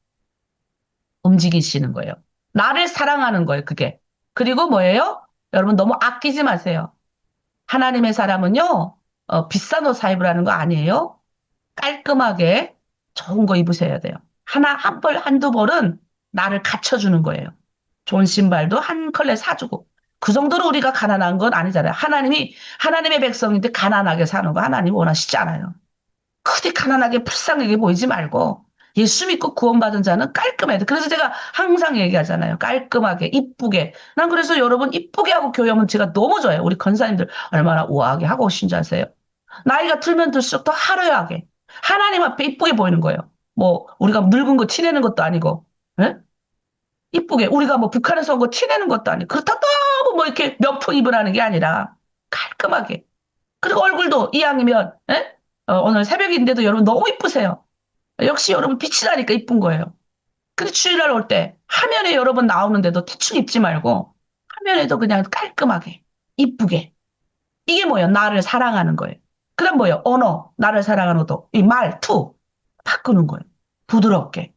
움직이시는 거예요. 나를 사랑하는 거예요, 그게. 그리고 뭐예요? 여러분 너무 아끼지 마세요. 하나님의 사람은요, 비싼 옷 사 입으라는 거 아니에요. 깔끔하게 좋은 거 입으셔야 돼요. 한 벌, 한두 벌은 나를 갖춰주는 거예요. 좋은 신발도 한 컬레 사주고. 그 정도로 우리가 가난한 건 아니잖아요. 하나님의 백성인데 가난하게 사는 거 하나님 원하시지 않아요. 그렇게 가난하게 불쌍하게 보이지 말고 예수 믿고 구원받은 자는 깔끔해야 돼. 그래서 제가 항상 얘기하잖아요. 깔끔하게, 이쁘게. 난 그래서 여러분 이쁘게 하고 교회하면 제가 너무 좋아요. 우리 권사님들 얼마나 우아하게 하고 오신 줄 아세요? 나이가 들면 들수록 더 화려하게. 하나님 앞에 이쁘게 보이는 거예요. 뭐, 우리가 늙은 거 티내는 것도 아니고, 예? 이쁘게. 우리가 뭐 북한에서 온 거 티내는 것도 아니고, 그렇다고 너무 뭐 이렇게 명품 입으라는 게 아니라, 깔끔하게. 그리고 얼굴도 이왕이면, 예? 오늘 새벽인데도 여러분 너무 이쁘세요. 역시 여러분 빛이 나니까 이쁜 거예요. 근데 주일날 올 때, 화면에 여러분 나오는데도 대충 입지 말고, 화면에도 그냥 깔끔하게, 이쁘게. 이게 뭐예요? 나를 사랑하는 거예요. 그럼 뭐예요? 언어, 나를 사랑하는 것도, 이 말투, 바꾸는 거예요. 부드럽게.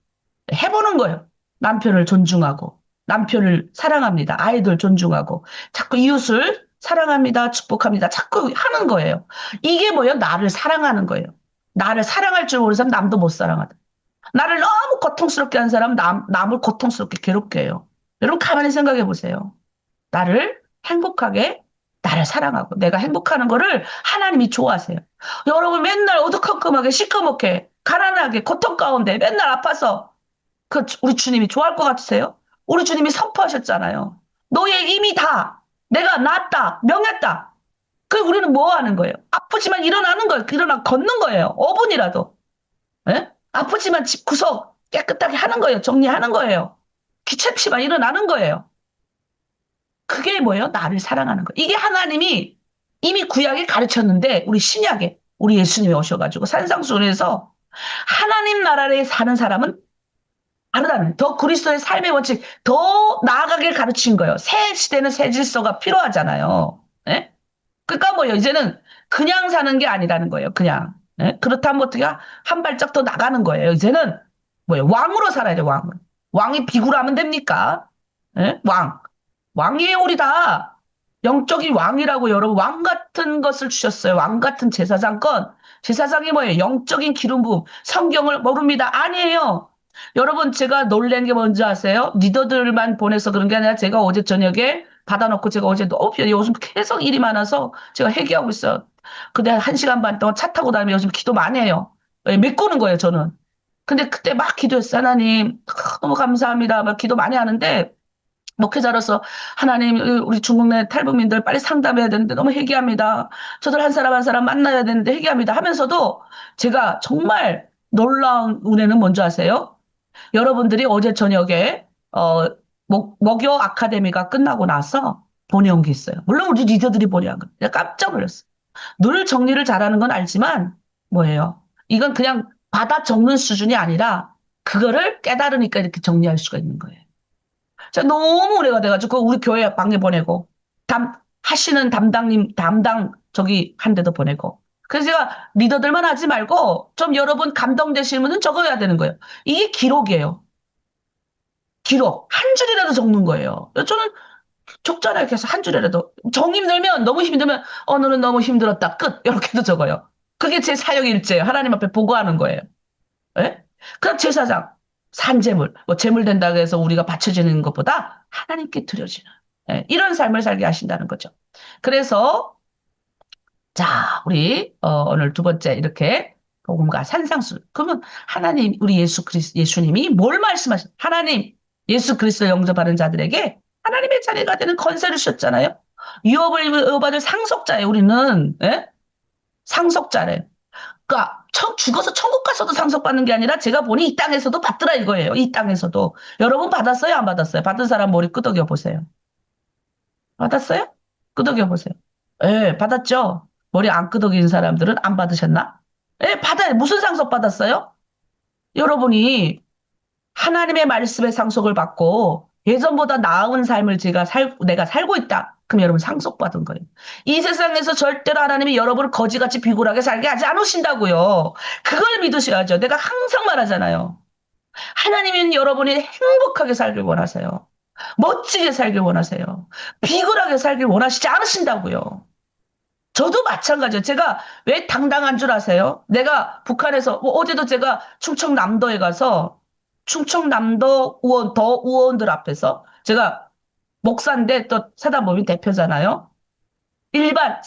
해보는 거예요. 남편을 존중하고, 남편을 사랑합니다. 아이들 존중하고, 자꾸 이웃을 사랑합니다. 축복합니다. 자꾸 하는 거예요. 이게 뭐예요? 나를 사랑하는 거예요. 나를 사랑할 줄 모르는 사람 남도 못 사랑하다. 나를 너무 고통스럽게 한 사람 남을 고통스럽게 괴롭게 해요. 여러분 가만히 생각해 보세요. 나를 행복하게 나를 사랑하고 내가 행복하는 거를 하나님이 좋아하세요. 여러분 맨날 어두컴컴하게 시커멓게 가난하게 고통 가운데 맨날 아파서 우리 주님이 좋아할 것 같으세요? 우리 주님이 선포하셨잖아요. 너의 이미 다 내가 낫다 명했다. 그 우리는 뭐 하는 거예요? 아프지만 일어나는 거예요. 일어나 걷는 거예요. 5분이라도. 예? 아프지만 집 구석 깨끗하게 하는 거예요. 정리하는 거예요. 귀찮지만 일어나는 거예요. 그게 뭐예요? 나를 사랑하는 거. 이게 하나님이 이미 구약에 가르쳤는데 우리 신약에 우리 예수님이 오셔가지고 산상수훈에서 하나님 나라에 사는 사람은 다르다는 더 그리스도의 삶의 원칙 더 나아가길 가르친 거예요. 새 시대는 새 질서가 필요하잖아요. 예? 그러니까 뭐예요? 이제는 그냥 사는 게 아니라는 거예요. 그냥. 예? 그렇다면 어떻게 한 발짝 더 나가는 거예요. 이제는 뭐예요? 왕으로 살아야 돼, 왕. 왕이 비굴하면 됩니까? 예? 왕. 왕이에요, 우리 다. 영적인 왕이라고 여러분, 왕 같은 것을 주셨어요. 왕 같은 제사장권. 제사장이 뭐예요? 영적인 기름 부음. 성경을 모릅니다. 아니에요. 여러분, 제가 놀란 게 뭔지 아세요? 리더들만 보내서 그런 게 아니라 제가 어제 저녁에 받아놓고 제가 어제 너무 요즘 계속 일이 많아서 제가 회개하고 있어요. 근데 한 시간 반 동안 차 타고 다니면 요즘 기도 많이 해요. 예, 메꾸는 거예요, 저는. 근데 그때 막 기도했어요. 하나님, 너무 감사합니다. 막 기도 많이 하는데, 목회자로서 하나님 우리 중국 내 탈북민들 빨리 상담해야 되는데 너무 회개합니다. 저들 한 사람 한 사람 만나야 되는데 회개합니다 하면서도 제가 정말 놀라운 은혜는 뭔지 아세요? 여러분들이 어제 저녁에 목요 아카데미가 끝나고 나서 보내온 게 있어요. 물론 우리 리더들이 보내온 거. 내가 깜짝 놀랐어요. 늘 정리를 잘하는 건 알지만 뭐예요? 이건 그냥 받아 적는 수준이 아니라 그거를 깨달으니까 이렇게 정리할 수가 있는 거예요. 제가 너무 오래가 돼가지고 우리 교회 방에 보내고 하시는 담당 저기 한 데도 보내고 그래서 제가 리더들만 하지 말고 좀 여러분 감동되시는 분은 적어야 되는 거예요. 이게 기록이에요. 기록 한 줄이라도 적는 거예요. 저는 적잖아요. 계속 한 줄이라도 정 힘들면 너무 힘들면 오늘은 너무 힘들었다 끝 이렇게도 적어요. 그게 제 사역 일제예요. 하나님 앞에 보고하는 거예요. 예? 그럼 제사장, 산재물, 뭐 재물 된다고 해서 우리가 바쳐지는 것보다 하나님께 드려지는 예, 이런 삶을 살게 하신다는 거죠. 그래서 자, 우리 오늘 두 번째 이렇게 복음과 산상수. 그러면 하나님 우리 예수님이 뭘 말씀하신? 하나님 예수 그리스도 영접하는 자들에게 하나님의 자녀가 되는 권세를 주셨잖아요. 유업을 이어받을 상속자예요. 우리는 예? 상속자래. 그러니까 죽어서 천국 가서도 상속받는 게 아니라 제가 보니 이 땅에서도 받더라 이거예요. 이 땅에서도. 여러분 받았어요? 안 받았어요? 받은 사람 머리 끄덕여 보세요. 받았어요? 끄덕여 보세요. 예, 받았죠? 머리 안 끄덕인 사람들은 안 받으셨나? 예, 받아요. 무슨 상속 받았어요? 여러분이 하나님의 말씀의 상속을 받고 예전보다 나은 삶을 내가 살고 있다. 그럼 여러분 상속받은 거예요. 이 세상에서 절대로 하나님이 여러분을 거지같이 비굴하게 살게 하지 않으신다고요. 그걸 믿으셔야죠. 내가 항상 말하잖아요. 하나님은 여러분이 행복하게 살길 원하세요. 멋지게 살길 원하세요. 비굴하게 살길 원하시지 않으신다고요. 저도 마찬가지예요. 제가 왜 당당한 줄 아세요? 내가 북한에서, 뭐 어제도 제가 충청남도에 가서 충청남도 의원들 앞에서 제가 목사인데 또 사단법인 대표잖아요. 일반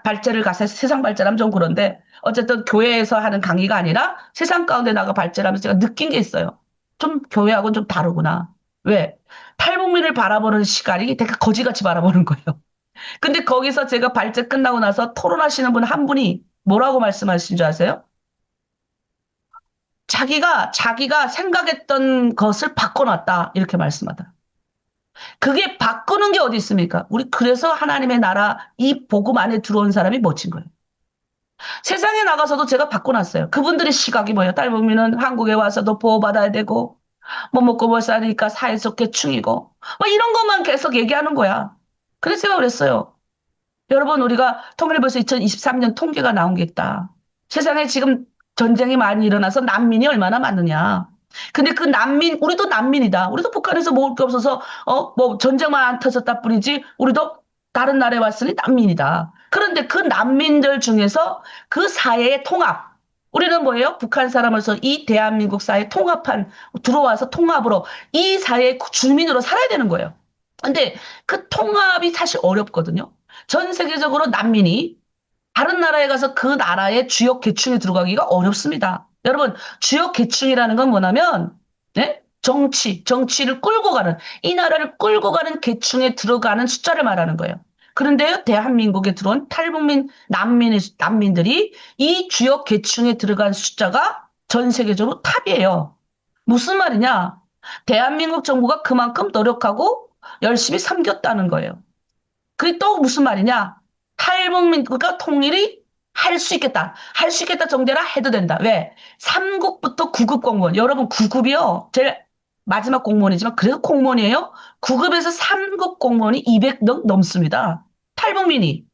발제를 가서 세상 발제라면 좀 그런데 어쨌든 교회에서 하는 강의가 아니라 세상 가운데 나가 발제를 하면서 제가 느낀 게 있어요. 좀 교회하고는 좀 다르구나. 왜? 탈북민을 바라보는 시각이 되게 거지같이 바라보는 거예요. 근데 거기서 제가 발제 끝나고 나서 토론하시는 분 한 분이 뭐라고 말씀하신 줄 아세요? 자기가 생각했던 것을 바꿔놨다. 이렇게 말씀하다. 그게 바꾸는 게 어디 있습니까? 우리 그래서 하나님의 나라 이 복음 안에 들어온 사람이 멋진 거예요. 세상에 나가서도 제가 바꿔놨어요. 그분들의 시각이 뭐예요? 딸보미는 한국에 와서도 보호받아야 되고, 뭐 먹고 뭐 사니까 사회적 계층이고, 뭐 이런 것만 계속 얘기하는 거야. 그래서 제가 그랬어요. 여러분, 우리가 통일부에서 2023년 통계가 나온 게 있다. 세상에 지금 전쟁이 많이 일어나서 난민이 얼마나 많느냐. 근데 그 난민, 우리도 난민이다. 우리도 북한에서 먹을 게 없어서, 뭐 전쟁만 안 터졌다 뿐이지, 우리도 다른 나라에 왔으니 난민이다. 그런데 그 난민들 중에서 그 사회의 통합, 우리는 뭐예요? 북한 사람으로서 이 대한민국 사회 통합한, 들어와서 통합으로 이 사회의 주민으로 살아야 되는 거예요. 근데 그 통합이 사실 어렵거든요. 전 세계적으로 난민이 다른 나라에 가서 그 나라의 주요 계층에 들어가기가 어렵습니다. 여러분, 주요 계층이라는 건 뭐냐면, 네? 정치를 끌고 가는, 이 나라를 끌고 가는 계층에 들어가는 숫자를 말하는 거예요. 그런데요, 대한민국에 들어온 난민들이 이 주요 계층에 들어간 숫자가 전 세계적으로 탑이에요. 무슨 말이냐? 대한민국 정부가 그만큼 노력하고 열심히 섬겼다는 거예요. 그게 또 무슨 말이냐? 탈북민국가 통일이 할 수 있겠다. 할 수 있겠다 정도라 해도 된다. 왜? 3급부터 9급 공무원. 여러분 9급이요. 제일 마지막 공무원이지만 그래도 공무원이에요. 9급에서 3급 공무원이 200명 넘습니다. 탈북민이.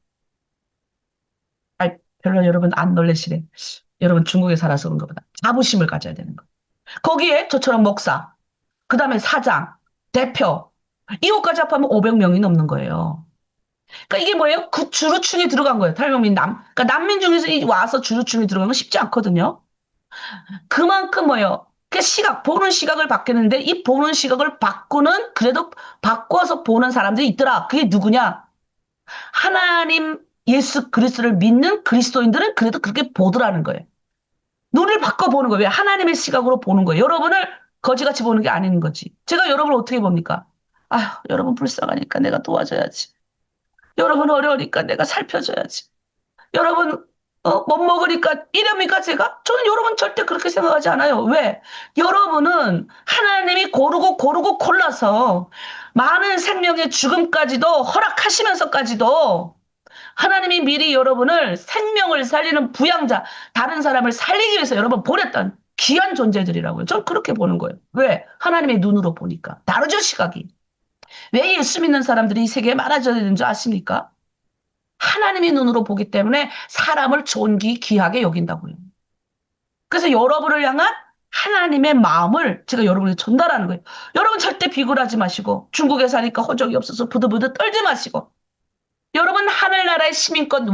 아, 별로 여러분 안 놀라시네. 여러분 중국에 살아서 그런가 보다. 자부심을 가져야 되는 거. 거기에 저처럼 목사, 그 다음에 사장, 대표, 이것까지 합하면 500명이 넘는 거예요. 그러니까 이게 뭐예요? 그 주루층에 들어간 거예요. 탈북민 그러니까 난민 중에서 와서 주루층에 들어가는 건 쉽지 않거든요. 그만큼 뭐예요? 그 보는 시각을 바뀌는데 이 보는 시각을 그래도 바꿔서 보는 사람들이 있더라. 그게 누구냐? 하나님 예수 그리스도를 믿는 그리스도인들은 그래도 그렇게 보더라는 거예요. 눈을 바꿔보는 거예요. 왜? 하나님의 시각으로 보는 거예요. 여러분을 거지같이 보는 게 아닌 거지. 제가 여러분을 어떻게 봅니까? 아휴, 여러분 불쌍하니까 내가 도와줘야지. 여러분 어려우니까 내가 살펴줘야지. 여러분, 못 먹으니까 이럽니까, 제가? 저는 여러분 절대 그렇게 생각하지 않아요. 왜? 여러분은 하나님이 고르고 골라서 많은 생명의 죽음까지도 허락하시면서까지도 하나님이 미리 여러분을 생명을 살리는 부양자, 다른 사람을 살리기 위해서 여러분 보냈던 귀한 존재들이라고요. 저는 그렇게 보는 거예요. 왜? 하나님의 눈으로 보니까. 다르죠, 시각이. 왜 예수 믿는 사람들이 이 세계에 많아져야 되는 줄 아십니까? 하나님의 눈으로 보기 때문에 사람을 존귀 귀하게 여긴다고요. 그래서 여러분을 향한 하나님의 마음을 제가 여러분에게 전달하는 거예요. 여러분 절대 비굴하지 마시고 중국에 사니까 허정이 없어서 부들부들 떨지 마시고 여러분 하늘나라의 시민권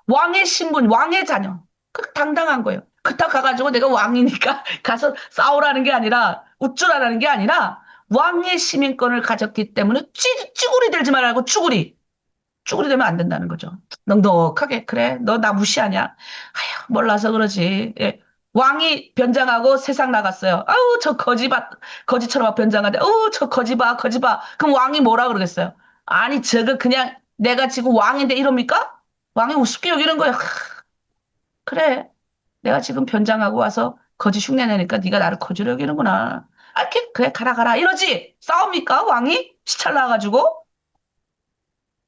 왕의 신분, 왕의 자녀. 그 당당한 거예요. 그렇다고 가가지고 내가 왕이니까 가서 싸우라는 게 아니라 우쭐하라는 게 아니라 왕의 시민권을 가졌기 때문에 찌구리 들지 말라고 쭈구리 되면 안 된다는 거죠. 넉넉하게, 그래, 너 나 무시하냐? 아휴, 몰라서 그러지. 예. 왕이 변장하고 세상 나갔어요. 아우, 거지처럼 막 변장하는데, 아우, 저 거지 봐. 그럼 왕이 뭐라 그러겠어요? 아니, 저거 그냥 내가 지금 왕인데 이럽니까? 왕이 우습게 여기는 거야. 그래, 내가 지금 변장하고 와서 거지 흉내 내니까 네가 나를 거지로 여기는구나. 아, 그래, 가라. 이러지? 싸웁니까, 왕이? 시찰 나와가지고?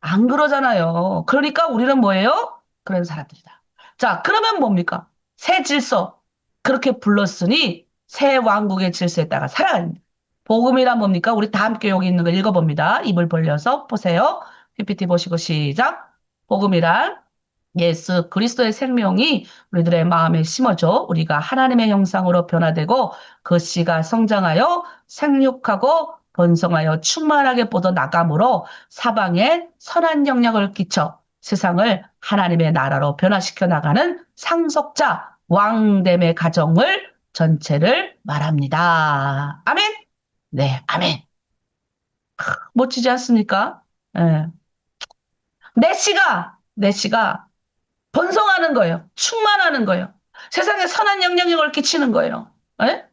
안 그러잖아요. 그러니까 우리는 뭐예요? 그런 사람들이다. 자, 그러면 뭡니까? 새 질서. 그렇게 불렀으니 새 왕국의 질서에 따라 살아가는 복음이란 뭡니까? 우리 다 함께 여기 있는 거 읽어봅니다. 입을 벌려서 보세요. PPT 보시고 시작. 복음이란 예수 그리스도의 생명이 우리들의 마음에 심어져 우리가 하나님의 형상으로 변화되고 그 씨가 성장하여 생육하고 번성하여 충만하게 뻗어 나감으로 사방에 선한 영향을 끼쳐 세상을 하나님의 나라로 변화시켜 나가는 상속자 왕됨의 가정을 전체를 말합니다. 아멘. 네, 아멘. 멋지지 않습니까? 예. 내시가 번성하는 거예요. 충만하는 거예요. 세상에 선한 영향력을 끼치는 거예요. 예?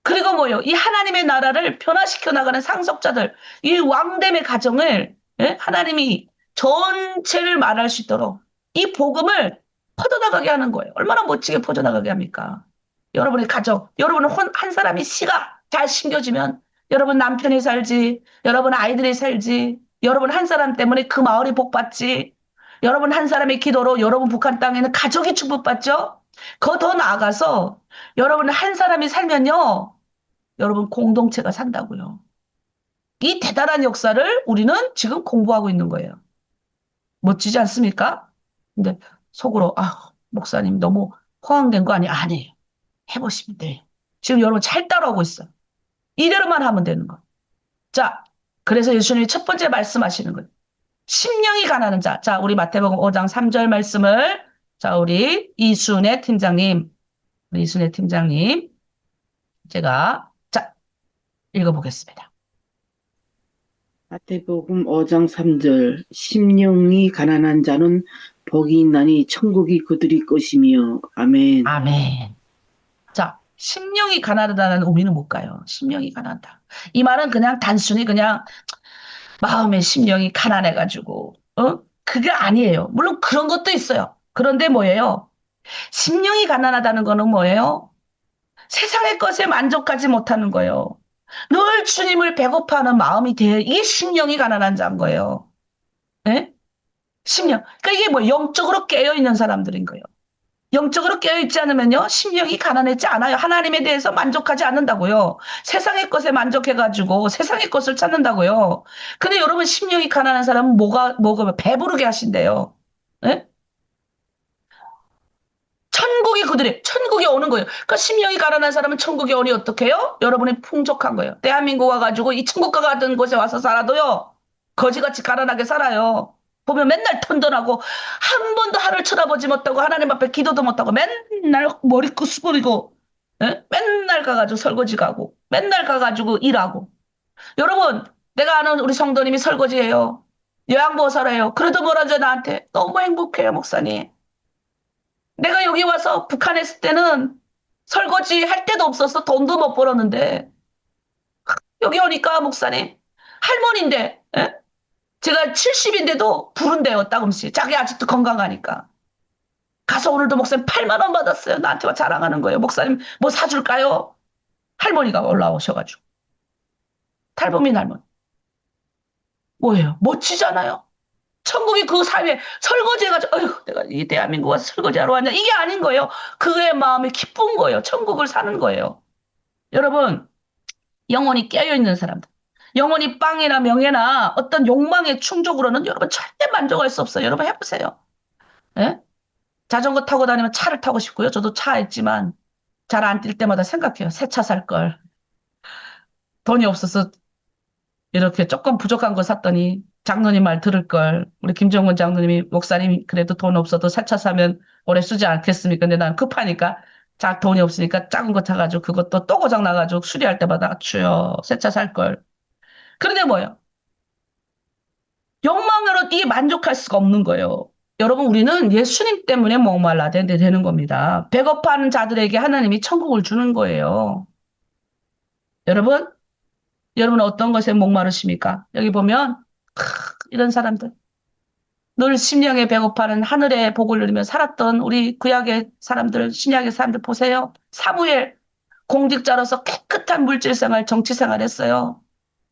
그리고 뭐요? 이 하나님의 나라를 변화시켜 나가는 상속자들, 이 왕됨의 가정을 하나님이 전체를 말할 수 있도록 이 복음을 퍼져나가게 하는 거예요. 얼마나 멋지게 퍼져나가게 합니까? 여러분의 가정, 여러분 한 사람이 씨가 잘 심겨지면 여러분 남편이 살지, 여러분 아이들이 살지, 여러분 한 사람 때문에 그 마을이 복받지, 여러분 한 사람의 기도로 여러분 북한 땅에는 가족이 축복받죠? 그 더 나아가서 여러분 한 사람이 살면요. 여러분 공동체가 산다고요. 이 대단한 역사를 우리는 지금 공부하고 있는 거예요. 멋지지 않습니까? 근데 속으로 목사님 너무 허황된 거 아니에요? 아니에요. 해보시면 돼요. 지금 여러분 잘 따라오고 있어요. 이대로만 하면 되는 거예요. 자, 그래서 예수님이 첫 번째 말씀하시는 거예요. 심령이 가난한 자. 자, 우리 마태복음 5장 3절 말씀을 자, 우리 이순애 팀장님 제가 자, 읽어보겠습니다. 마태복음 5장 3절 심령이 가난한 자는 복이 있나니 천국이 그들이 것이며 아멘. 아멘. 자, 심령이 가난하다는 의미는 뭘까요? 심령이 가난하다. 이 말은 그냥 단순히 그냥 마음의 심령이 가난해가지고, 그게 아니에요. 물론 그런 것도 있어요. 그런데 뭐예요? 심령이 가난하다는 거는 뭐예요? 세상의 것에 만족하지 못하는 거예요. 늘 주님을 배고파하는 마음이 돼. 이게 심령이 가난한 자인 거예요. 예? 심령. 그러니까 이게 뭐 영적으로 깨어있는 사람들인 거예요. 영적으로 깨어있지 않으면요, 심령이 가난하지 않아요. 하나님에 대해서 만족하지 않는다고요. 세상의 것에 만족해가지고 세상의 것을 찾는다고요. 근데 여러분, 심령이 가난한 사람은 뭐가, 배부르게 하신대요. 예? 천국이 오는 거예요. 그러니까 심령이 가난한 사람은 천국이 오니 어떻게 해요? 여러분이 풍족한 거예요. 대한민국 와가지고 이 천국과 같은 곳에 와서 살아도요, 거지같이 가난하게 살아요. 보면 맨날 턴던하고 한 번도 하늘 쳐다보지 못하고 하나님 앞에 기도도 못하고 맨날 머리 끄스부리고 맨날 가가지고 설거지 가고 맨날 가가지고 일하고 여러분 내가 아는 우리 성도님이 설거지해요. 요양보호사래요. 그래도 뭐라죠 나한테 너무 행복해요 목사님. 내가 여기 와서 북한에 있을 때는 설거지 할 데도 없어서 돈도 못 벌었는데 여기 오니까 목사님 할머니인데 제가 70인데도 부른대요 따금씩. 자기 아직도 건강하니까. 가서 오늘도 목사님 8만 원 받았어요. 나한테 자랑하는 거예요. 목사님 뭐 사줄까요? 할머니가 올라오셔가지고. 탈북민 할머니. 뭐예요? 멋지잖아요. 천국이 그 사회에 설거지해가지고 어휴 내가 이 대한민국 와서 설거지하러 왔냐. 이게 아닌 거예요. 그의 마음이 기쁜 거예요. 천국을 사는 거예요. 여러분 영혼이 깨어있는 사람들. 영혼이 빵이나 명예나 어떤 욕망의 충족으로는 여러분 절대 만족할 수 없어요. 여러분 해보세요. 예? 자전거 타고 다니면 차를 타고 싶고요. 저도 차 있지만 잘 안 뛸 때마다 생각해요. 새 차 살 걸. 돈이 없어서 이렇게 조금 부족한 거 샀더니 장로님 말 들을 걸. 우리 김정은 장로님이 목사님 그래도 돈 없어도 새 차 사면 오래 쓰지 않겠습니까? 근데 난 급하니까 돈이 없으니까 작은 거 타가지고 그것도 또 고장 나가지고 수리할 때마다 주여 새 차 살 걸. 그런데 뭐예요? 욕망으로 이게 만족할 수가 없는 거예요. 여러분, 우리는 예수님 때문에 목말라 되는 겁니다. 배고파하는 자들에게 하나님이 천국을 주는 거예요. 여러분, 여러분은 어떤 것에 목마르십니까? 여기 보면, 이런 사람들. 늘 심령에 배고파하는 하늘의 복을 누리며 살았던 우리 구약의 사람들, 신약의 사람들 보세요. 사무엘, 공직자로서 깨끗한 물질 생활, 정치 생활 했어요.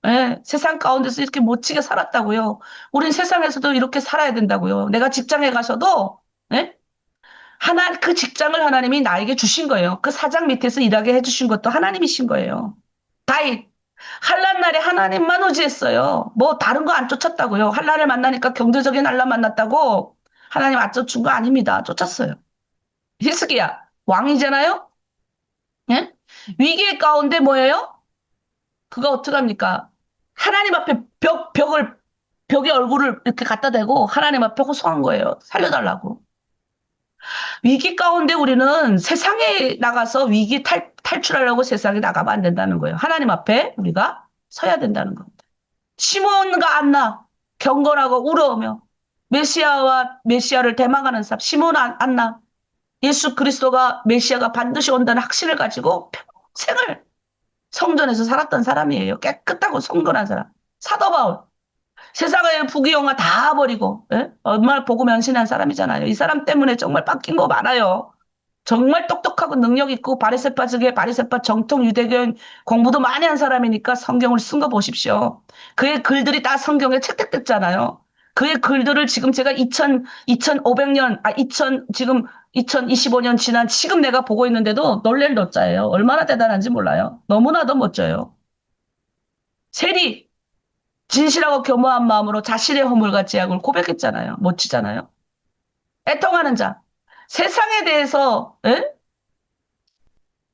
예, 세상 가운데서 이렇게 멋지게 살았다고요. 우린 세상에서도 이렇게 살아야 된다고요. 내가 직장에 가서도 예? 그 직장을 하나님이 나에게 주신 거예요. 그 사장 밑에서 일하게 해주신 것도 하나님이신 거예요. 다윗 한란 날에 하나님만 의지했어요. 뭐 다른 거 안 쫓았다고요. 한란을 만나니까 경제적인 한란 만났다고 하나님 안 쫓은 거 아닙니다. 쫓았어요. 히스기야 왕이잖아요. 예? 위기 가운데 뭐예요? 그거 어떡합니까? 하나님 앞에 벽에 얼굴을 이렇게 갖다 대고 하나님 앞에 호소한 거예요. 살려달라고. 위기 가운데 우리는 세상에 나가서 위기 탈출하려고 세상에 나가면 안 된다는 거예요. 하나님 앞에 우리가 서야 된다는 겁니다. 시몬과 안나 경건하고 우러우며 메시아를 대망하는 사람 시몬 안나 예수 그리스도가 메시아가 반드시 온다는 확신을 가지고 평생을 성전에서 살았던 사람이에요. 깨끗하고 성건한 사람. 사도 바울 세상의 부귀영화 다 버리고 얼마나 복음 헌신한 사람이잖아요. 이 사람 때문에 정말 바뀐 거 많아요. 정말 똑똑하고 능력 있고 바리새파 중에 바리새파 정통 유대교인 공부도 많이 한 사람이니까 성경을 쓴 거 보십시오. 그의 글들이 다 성경에 채택됐잖아요. 그의 글들을 지금 제가 2500년, 2000, 지금 2025년 지난 지금 내가 보고 있는데도 놀랄 노자예요. 얼마나 대단한지 몰라요. 너무나도 멋져요. 세리, 진실하고 교모한 마음으로 자신의 허물과 죄악을 고백했잖아요. 멋지잖아요. 애통하는 자. 세상에 대해서,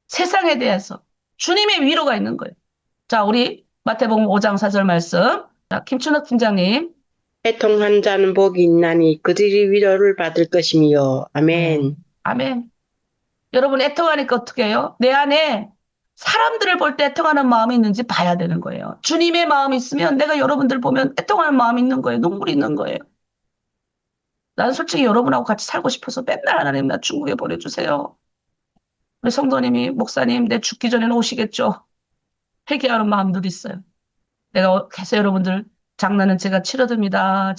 세상에 대해서 주님의 위로가 있는 거예요. 자, 우리 마태복음 5장 4절 말씀. 자, 김춘혁 팀장님. 애통한 자는 복이 있나니 그들이 위로를 받을 것이며 아멘. 아멘. 여러분 애통하니까 어떻게 해요? 내 안에 사람들을 볼 때 애통하는 마음이 있는지 봐야 되는 거예요. 주님의 마음이 있으면 내가 여러분들 보면 애통하는 마음이 있는 거예요. 눈물이 있는 거예요. 나는 솔직히 여러분하고 같이 살고 싶어서 맨날 하나님 나 중국에 보내주세요. 우리 성도님이 목사님 내 죽기 전에는 오시겠죠. 회개하는 마음들이 있어요. 내가 계속 여러분들 장난은 제가 치러듭니다.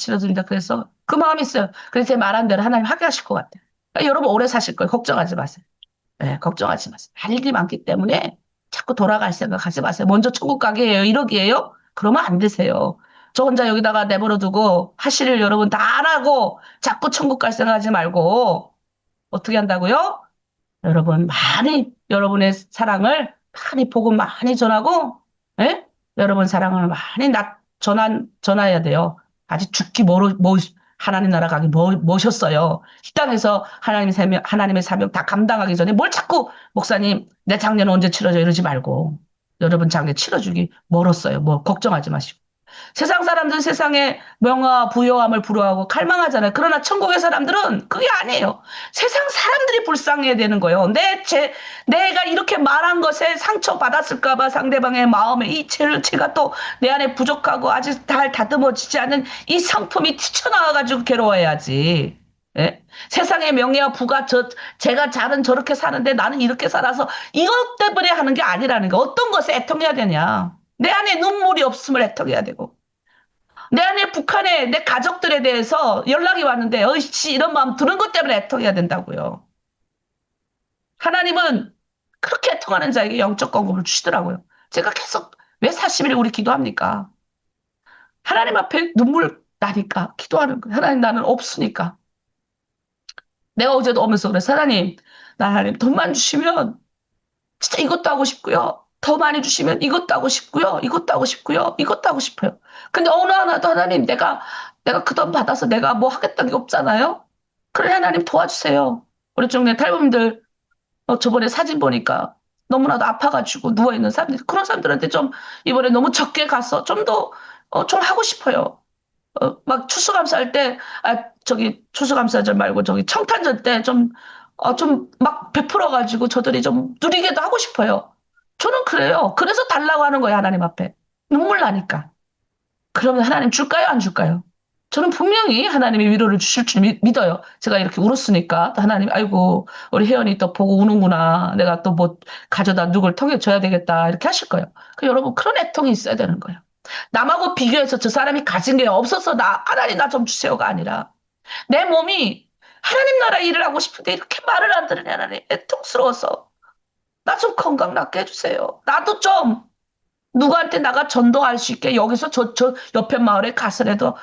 그래서 그 마음이 있어요. 그래서 제 말한 대로 하나님 하게 하실 것 같아요. 그러니까 여러분 오래 사실 거예요. 걱정하지 마세요. 네, 걱정하지 마세요. 할 일이 많기 때문에 자꾸 돌아갈 생각하지 마세요. 먼저 천국 가게예요. 1억이에요? 그러면 안 되세요. 저 혼자 여기다가 내버려 두고 하실 일 여러분 다 안 하고 자꾸 천국 갈 생각하지 말고 어떻게 한다고요? 여러분 많이 여러분의 사랑을 많이 복음 많이 전하고 예? 여러분 사랑을 많이 전해야 돼요. 아직 죽기 하나님 나라 가기 모셨어요. 이 땅에서 하나님의 사명 다 감당하기 전에 뭘 자꾸 목사님 내 장례는 언제 치러져 이러지 말고 여러분 장례 치러주기 멀었어요. 뭐 걱정하지 마시고. 세상 사람들은 세상의 명화, 부요함을 부러워하고 갈망하잖아요. 그러나 천국의 사람들은 그게 아니에요. 세상 사람들이 불쌍해야 되는 거예요. 내가 이렇게 말한 것에 상처받았을까봐 상대방의 마음에 이 죄를 제가 또 내 안에 부족하고 아직 잘 다듬어지지 않은 이 상품이 튀쳐나와가지고 괴로워해야지. 예? 세상의 명예와 부가 제가 잘은 저렇게 사는데 나는 이렇게 살아서 이것 때문에 하는 게 아니라는 거. 어떤 것에 애통해야 되냐. 내 안에 눈물이 없음을 애통해야 되고. 내 안에 북한에 내 가족들에 대해서 연락이 왔는데, 어이씨, 이런 마음 드는 것 때문에 애통해야 된다고요. 하나님은 그렇게 애통하는 자에게 영적 건급을 주시더라고요. 제가 계속 왜 40일 우리 기도합니까? 하나님 앞에 눈물 나니까 기도하는 거예요. 하나님 나는 없으니까. 내가 어제도 오면서 그래. 하나님 돈만 주시면 진짜 이것도 하고 싶고요. 더 많이 주시면 이것도 하고 싶고요. 이것도 하고 싶고요. 이것도 하고 싶어요. 근데 어느 하나도 하나님 내가 그 돈 받아서 내가 뭐 하겠다는 게 없잖아요. 그래 하나님 도와주세요. 우리 중에 탈북민들 저번에 사진 보니까 너무나도 아파가지고 누워있는 사람들 그런 사람들한테 좀 이번에 너무 적게 가서 좀 더 좀 하고 싶어요. 막 추수감사할 때, 추수감사절 말고 저기 청탄절 때 좀 막 베풀어가지고 저들이 좀 누리게도 하고 싶어요. 저는 그래요. 그래서 달라고 하는 거예요, 하나님 앞에. 눈물 나니까. 그러면 하나님 줄까요, 안 줄까요? 저는 분명히 하나님이 위로를 주실 줄 믿어요. 제가 이렇게 울었으니까 또 하나님, 아이고, 우리 혜연이 또 보고 우는구나. 내가 또 뭐 가져다 누굴 통해 줘야 되겠다. 이렇게 하실 거예요. 여러분, 그런 애통이 있어야 되는 거예요. 남하고 비교해서 저 사람이 가진 게 없어서 하나님 나 좀 주세요가 아니라 내 몸이 하나님 나라 일을 하고 싶은데 이렇게 말을 안 들으니 하나님 애통스러워서 나 좀 건강 낫게 해주세요. 나도 좀 누구한테 나가 전도할 수 있게 여기서 저 옆에 마을에 가서라도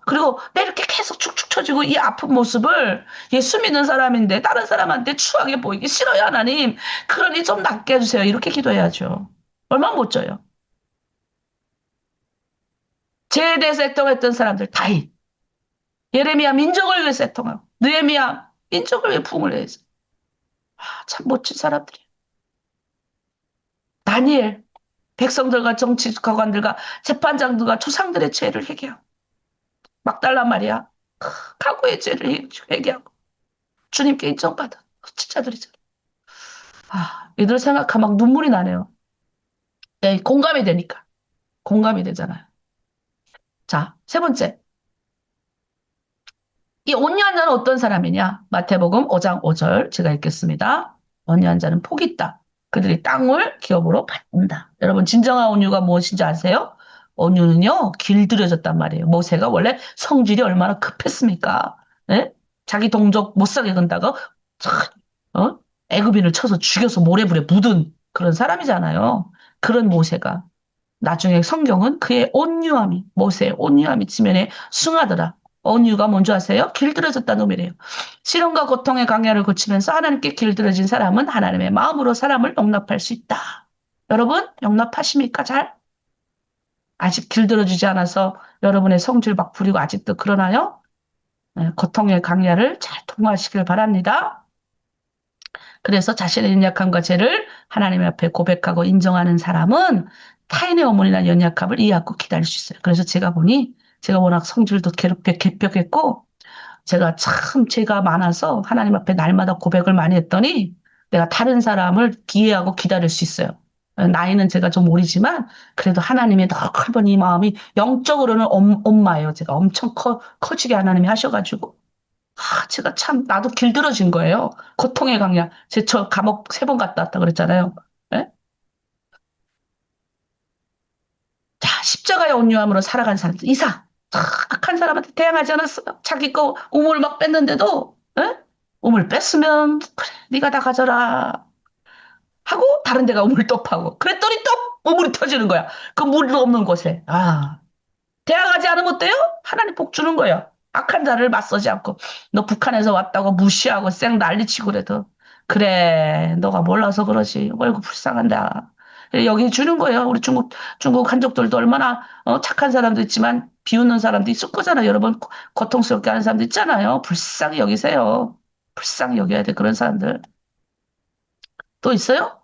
그리고 내 이렇게 계속 축축 처지고 이 아픈 모습을 예수 믿는 사람인데 다른 사람한테 추하게 보이기 싫어요 하나님. 그러니 좀 낫게 해주세요. 이렇게 기도해야죠. 얼마나 멋져요. 죄에 대해서 애통했던 사람들 다윗 예레미야 민족을 위해서 애통하고 느헤미야 민족을 위해 부흥을 해서 참 멋진 사람들이에요. 다니엘 백성들과 정치관들과 재판장들과 조상들의 죄를 회개하고 막달란 말이야. 가구의 죄를 회개하고 주님께 인정받은 지자들이잖아. 이들 생각하면 막 눈물이 나네요. 네, 공감이 되니까. 공감이 되잖아요. 자, 세 번째. 이 온유한 자는 어떤 사람이냐? 마태복음 5장 5절 제가 읽겠습니다. 온유한 자는 복이 있다. 그들이 땅을 기업으로 받는다. 여러분 진정한 온유가 무엇인지 아세요? 온유는요 길들여졌단 말이에요. 모세가 원래 성질이 얼마나 급했습니까? 예? 자기 동족 못 살게 건다고 어? 애굽인을 쳐서 죽여서 모래불에 묻은 그런 사람이잖아요. 그런 모세가 나중에 성경은 그의 온유함이 모세의 온유함이 지면에 승하더라. 온유가 뭔지 아세요? 길들여졌다는 의미래요. 시련과 고통의 강야를 거치면서 하나님께 길들여진 사람은 하나님의 마음으로 사람을 용납할 수 있다. 여러분 용납하십니까? 잘? 아직 길들여지지 않아서 여러분의 성질 막 부리고 아직도 그러나요? 네, 고통의 강야를 잘 통과하시길 바랍니다. 그래서 자신의 연약함과 죄를 하나님 앞에 고백하고 인정하는 사람은 타인의 어머니나 연약함을 이해하고 기다릴 수 있어요. 그래서 제가 보니 제가 워낙 성질도 개벽했고 제가 참 죄가 많아서 하나님 앞에 날마다 고백을 많이 했더니 내가 다른 사람을 이해하고 기다릴 수 있어요. 나이는 제가 좀 어리지만 그래도 하나님의 넓은 이 마음이 영적으로는 엄마예요. 제가 엄청 커지게 하나님이 하셔가지고 제가 참, 나도 길들어진 거예요. 고통의 강약. 저 감옥 3번 갔다 왔다 그랬잖아요. 예? 자, 십자가의 온유함으로 살아간 사람들. 이사. 악한 사람한테 대항하지 않았어요. 자기 거 우물 막 뺐는데도, 예? 우물 뺐으면, 그래, 네가 다 가져라. 하고, 다른 데가 우물 또 파고. 그랬더니 또 우물이 터지는 거야. 그 물도 없는 곳에. 대항하지 않으면 어때요? 하나님 복 주는 거예요. 악한 자를 맞서지 않고. 너 북한에서 왔다고 무시하고 쌩 난리치고 그래도. 그래, 너가 몰라서 그러지. 어이구, 불쌍한다. 여기 주는 거예요. 우리 중국 한족들도 얼마나 착한 사람도 있지만 비웃는 사람도 있을 거잖아요. 여러분, 고통스럽게 하는 사람도 있잖아요. 불쌍히 여기세요. 불쌍히 여겨야 돼, 그런 사람들. 또 있어요?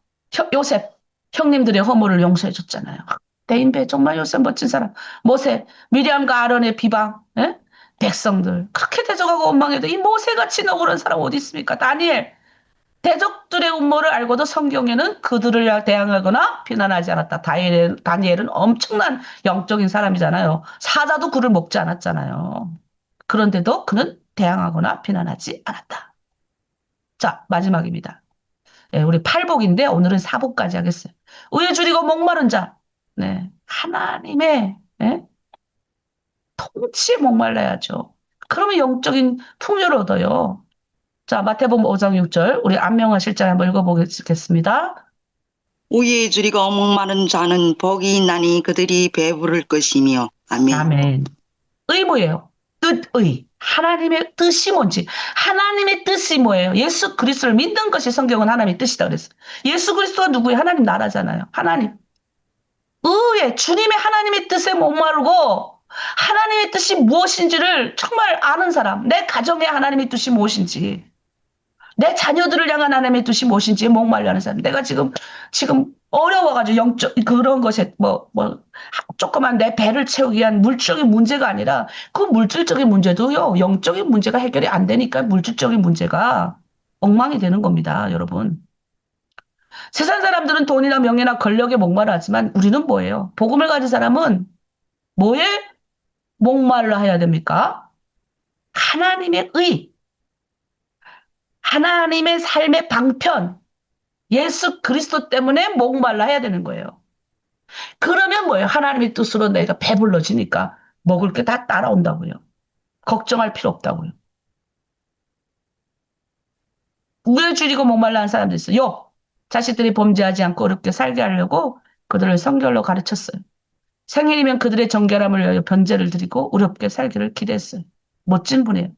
요셉. 형님들의 허물을 용서해 줬잖아요. 대인배 정말 요셉 멋진 사람. 모세, 미리암과 아론의 비방, 예? 백성들 그렇게 대적하고 원망해도 이 모세같이 억울한 사람 어디 있습니까? 다니엘, 대적들의 음모를 알고도 성경에는 그들을 대항하거나 비난하지 않았다. 다니엘은 엄청난 영적인 사람이잖아요. 사자도 그를 먹지 않았잖아요. 그런데도 그는 대항하거나 비난하지 않았다. 자, 마지막입니다. 우리 팔복인데 오늘은 사복까지 하겠어요. 의에 줄이고 목마른 자. 네. 하나님의 통치에 목말라야죠. 그러면 영적인 풍요를 얻어요. 자, 마태복음 5장 6절 우리 안명화 실장 한번 읽어보겠습니다. 우리의 줄이고 목마른 자는 복이 있나니 그들이 배부를 것이며. 아멘. 아멘. 의무예요. 뜻의. 하나님의 뜻이 뭔지. 하나님의 뜻이 뭐예요? 예수 그리스도를 믿는 것이 성경은 하나님의 뜻이다 그랬어요. 예수 그리스도가 누구예요? 하나님 나라잖아요. 하나님. 주님의 하나님의 뜻에 목마르고 하나님의 뜻이 무엇인지를 정말 아는 사람, 내 가정의 하나님의 뜻이 무엇인지, 내 자녀들을 향한 하나님의 뜻이 무엇인지 목말라 하는 사람. 내가 지금 어려워가지고 그런 것에 조그만 내 배를 채우기 위한 물질적인 문제가 아니라 그 물질적인 문제도요, 영적인 문제가 해결이 안 되니까 물질적인 문제가 엉망이 되는 겁니다, 여러분. 세상 사람들은 돈이나 명예나 권력에 목마르하지만 우리는 뭐예요? 복음을 가진 사람은 뭐에 목말라 해야 됩니까? 하나님의 의, 하나님의 삶의 방편, 예수 그리스도 때문에 목말라 해야 되는 거예요. 그러면 뭐예요? 하나님의 뜻으로 내가 배불러지니까 먹을 게 다 따라온다고요. 걱정할 필요 없다고요. 왜 줄이고 목말라 하는 사람도 있어요. 욥, 자식들이 범죄하지 않고 어렵게 살게 하려고 그들을 성결로 가르쳤어요. 생일이면 그들의 정결함을 위하여 변제를 드리고 어렵게 살기를 기대했어요. 멋진 분이에요.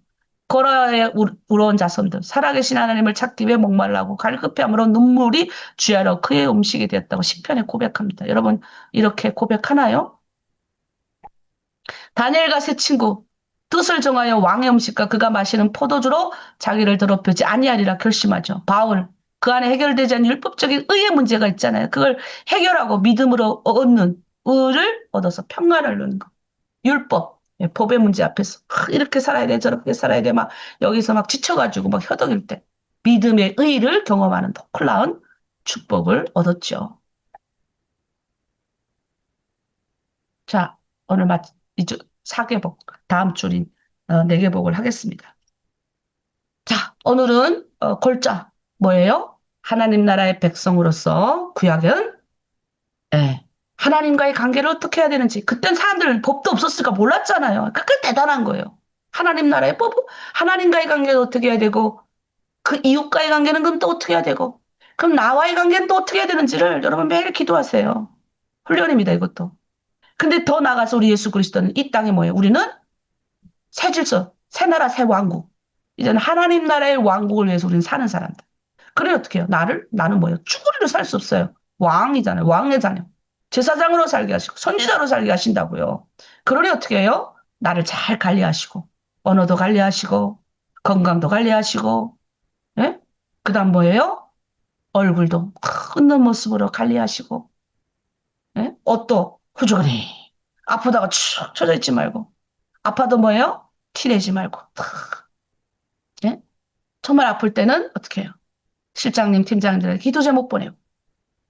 고라의 우러운 자손들, 살아계신 하나님을 찾기 위해 목말라고 갈급해함으로 눈물이 주야로 그의 음식이 되었다고 시편에 고백합니다. 여러분 이렇게 고백하나요? 다니엘과 세 친구, 뜻을 정하여 왕의 음식과 그가 마시는 포도주로 자기를 더럽히지 아니하리라 결심하죠. 바울, 그 안에 해결되지 않는 율법적인 의의 문제가 있잖아요. 그걸 해결하고 믿음으로 얻는 의를 얻어서 평안을 누는 거. 율법, 예, 법의 문제 앞에서 이렇게 살아야 돼, 저렇게 살아야 돼, 막 여기서 막 지쳐가지고 막 허덕일 때 믿음의 의를 경험하는 놀라운 축복을 얻었죠. 자, 오늘 이주 4개복, 다음 주인 4개복을 하겠습니다. 자, 오늘은 골자 뭐예요? 하나님 나라의 백성으로서 구약은 예, 하나님과의 관계를 어떻게 해야 되는지 그땐 사람들 법도 없었으니까 몰랐잖아요. 그게 대단한 거예요. 하나님 나라의 법, 하나님과의 관계를 어떻게 해야 되고 그 이웃과의 관계는 그럼 또 어떻게 해야 되고 그럼 나와의 관계는 또 어떻게 해야 되는지를 여러분 매일 기도하세요. 훈련입니다, 이것도. 근데 더 나아가서 우리 예수 그리스도는 이 땅에 뭐예요? 우리는 새 질서, 새 나라, 새 왕국. 이제는 하나님 나라의 왕국을 위해서 우리는 사는 사람들. 그래 어떻게 해요? 나는 뭐예요? 쭈구리로 살 수 없어요. 왕이잖아요. 왕의 자녀. 제사장으로 살게 하시고 선지자로 살게 하신다고요. 그러니 어떻게 해요? 나를 잘 관리하시고 언어도 관리하시고 건강도 관리하시고 예? 그다음 뭐예요? 얼굴도 웃는 모습으로 관리하시고 예? 옷도 후줄근히 아프다고 축 처져 있지 말고 아파도 뭐예요? 티내지 말고 예? 정말 아플 때는 어떻게 해요? 실장님, 팀장님들에게 기도 제목 보내고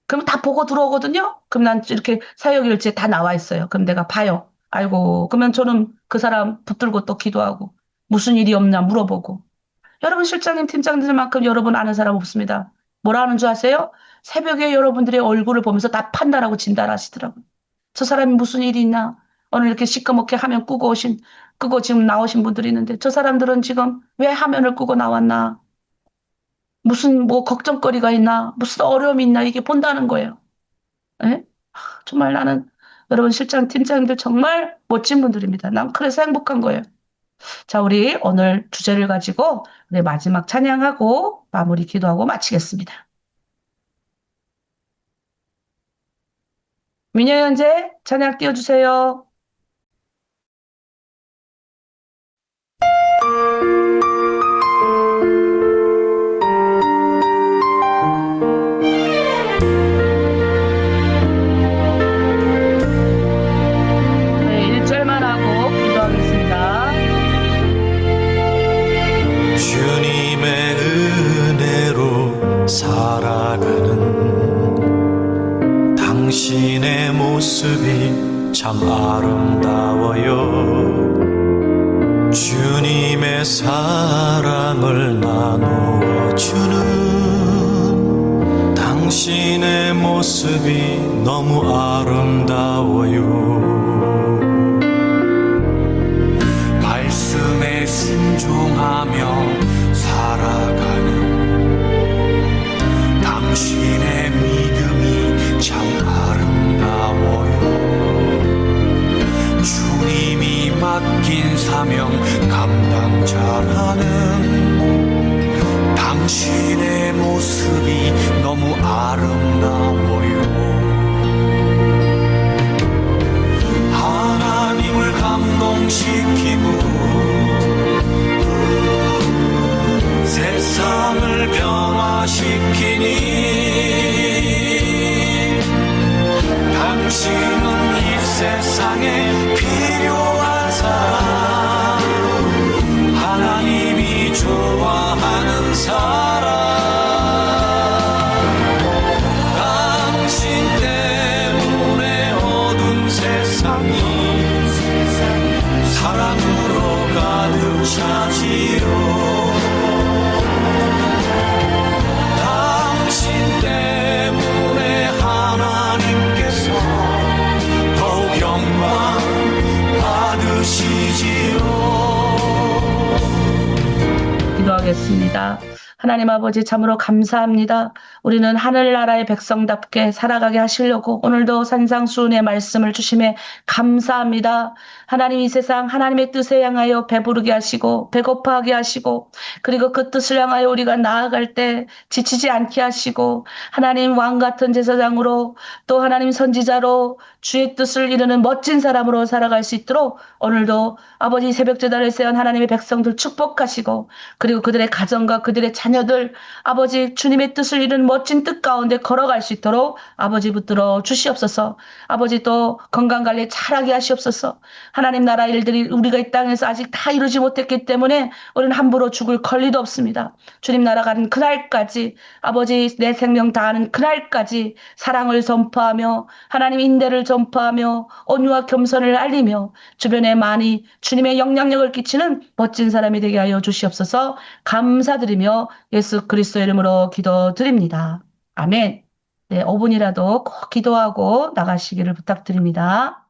그럼 다 보고 들어오거든요. 그럼 난 이렇게 사역일지에 다 나와 있어요. 그럼 내가 봐요. 아이고, 그러면 저는 그 사람 붙들고 또 기도하고 무슨 일이 없나 물어보고. 여러분 실장님, 팀장님들만큼 여러분 아는 사람 없습니다. 뭐라 하는 줄 아세요? 새벽에 여러분들의 얼굴을 보면서 다 판단하고 진단하시더라고요. 저 사람이 무슨 일이 있나? 오늘 이렇게 시커멓게 화면 끄고 지금 나오신 분들이 있는데 저 사람들은 지금 왜 화면을 끄고 나왔나? 무슨 뭐 걱정거리가 있나? 무슨 어려움이 있나? 이게 본다는 거예요. 예? 정말 나는 여러분 실장 팀장님들 정말 멋진 분들입니다. 난 그래서 행복한 거예요. 자, 우리 오늘 주제를 가지고 우리 마지막 찬양하고 마무리 기도하고 마치겠습니다. 민요 현재 찬양 띄워주세요. 네, 1절만 하고 기도하겠습니다. 주님의 은혜로 살아가는 당신의 모습이 참 아름다워요. 주님의 사랑을 나누어 주는 당신의 모습이 너무 아름다워요. 말씀에 순종하며 살아가는 당신의 믿음이 참 아름다워요. 주님이 맡긴 사명 감당자라는 당신의 모습이 너무 아름다워요. 하나님을 감동시키고 세상을 변화시키니 당신은 이 세상에 필요한 사람, 하나님이 좋아하는 사람, 당신 때문에 어두운 세상이 사랑으로 가득 차지요. 당신 때문에 하나님께서 더욱 영광 받으시지요. 기도하겠습니다. 하나님 아버지 참으로 감사합니다. 우리는 하늘나라의 백성답게 살아가게 하시려고 오늘도 산상수훈의 말씀을 주심에 감사합니다. 하나님 이 세상 하나님의 뜻에 향하여 배부르게 하시고 배고파하게 하시고 그리고 그 뜻을 향하여 우리가 나아갈 때 지치지 않게 하시고 하나님 왕같은 제사장으로 또 하나님 선지자로 주의 뜻을 이루는 멋진 사람으로 살아갈 수 있도록 오늘도 아버지 새벽제단을 세운 하나님의 백성들 축복하시고 그리고 그들의 가정과 그들의 자녀 자녀들 아버지 주님의 뜻을 이룬 멋진 뜻 가운데 걸어갈 수 있도록 아버지 붙들어 주시옵소서. 아버지 또 건강관리 잘하게 하시옵소서. 하나님 나라 일들이 우리가 이 땅에서 아직 다 이루지 못했기 때문에 우리는 함부로 죽을 권리도 없습니다. 주님 나라 가는 그날까지 아버지 내 생명 다하는 그날까지 사랑을 전파하며 하나님 인대를 전파하며 온유와 겸손을 알리며 주변에 많이 주님의 영향력을 끼치는 멋진 사람이 되게 하여 주시옵소서. 감사드리며 예수 그리스도 이름으로 기도드립니다. 아멘. 네, 5분이라도 꼭 기도하고 나가시기를 부탁드립니다.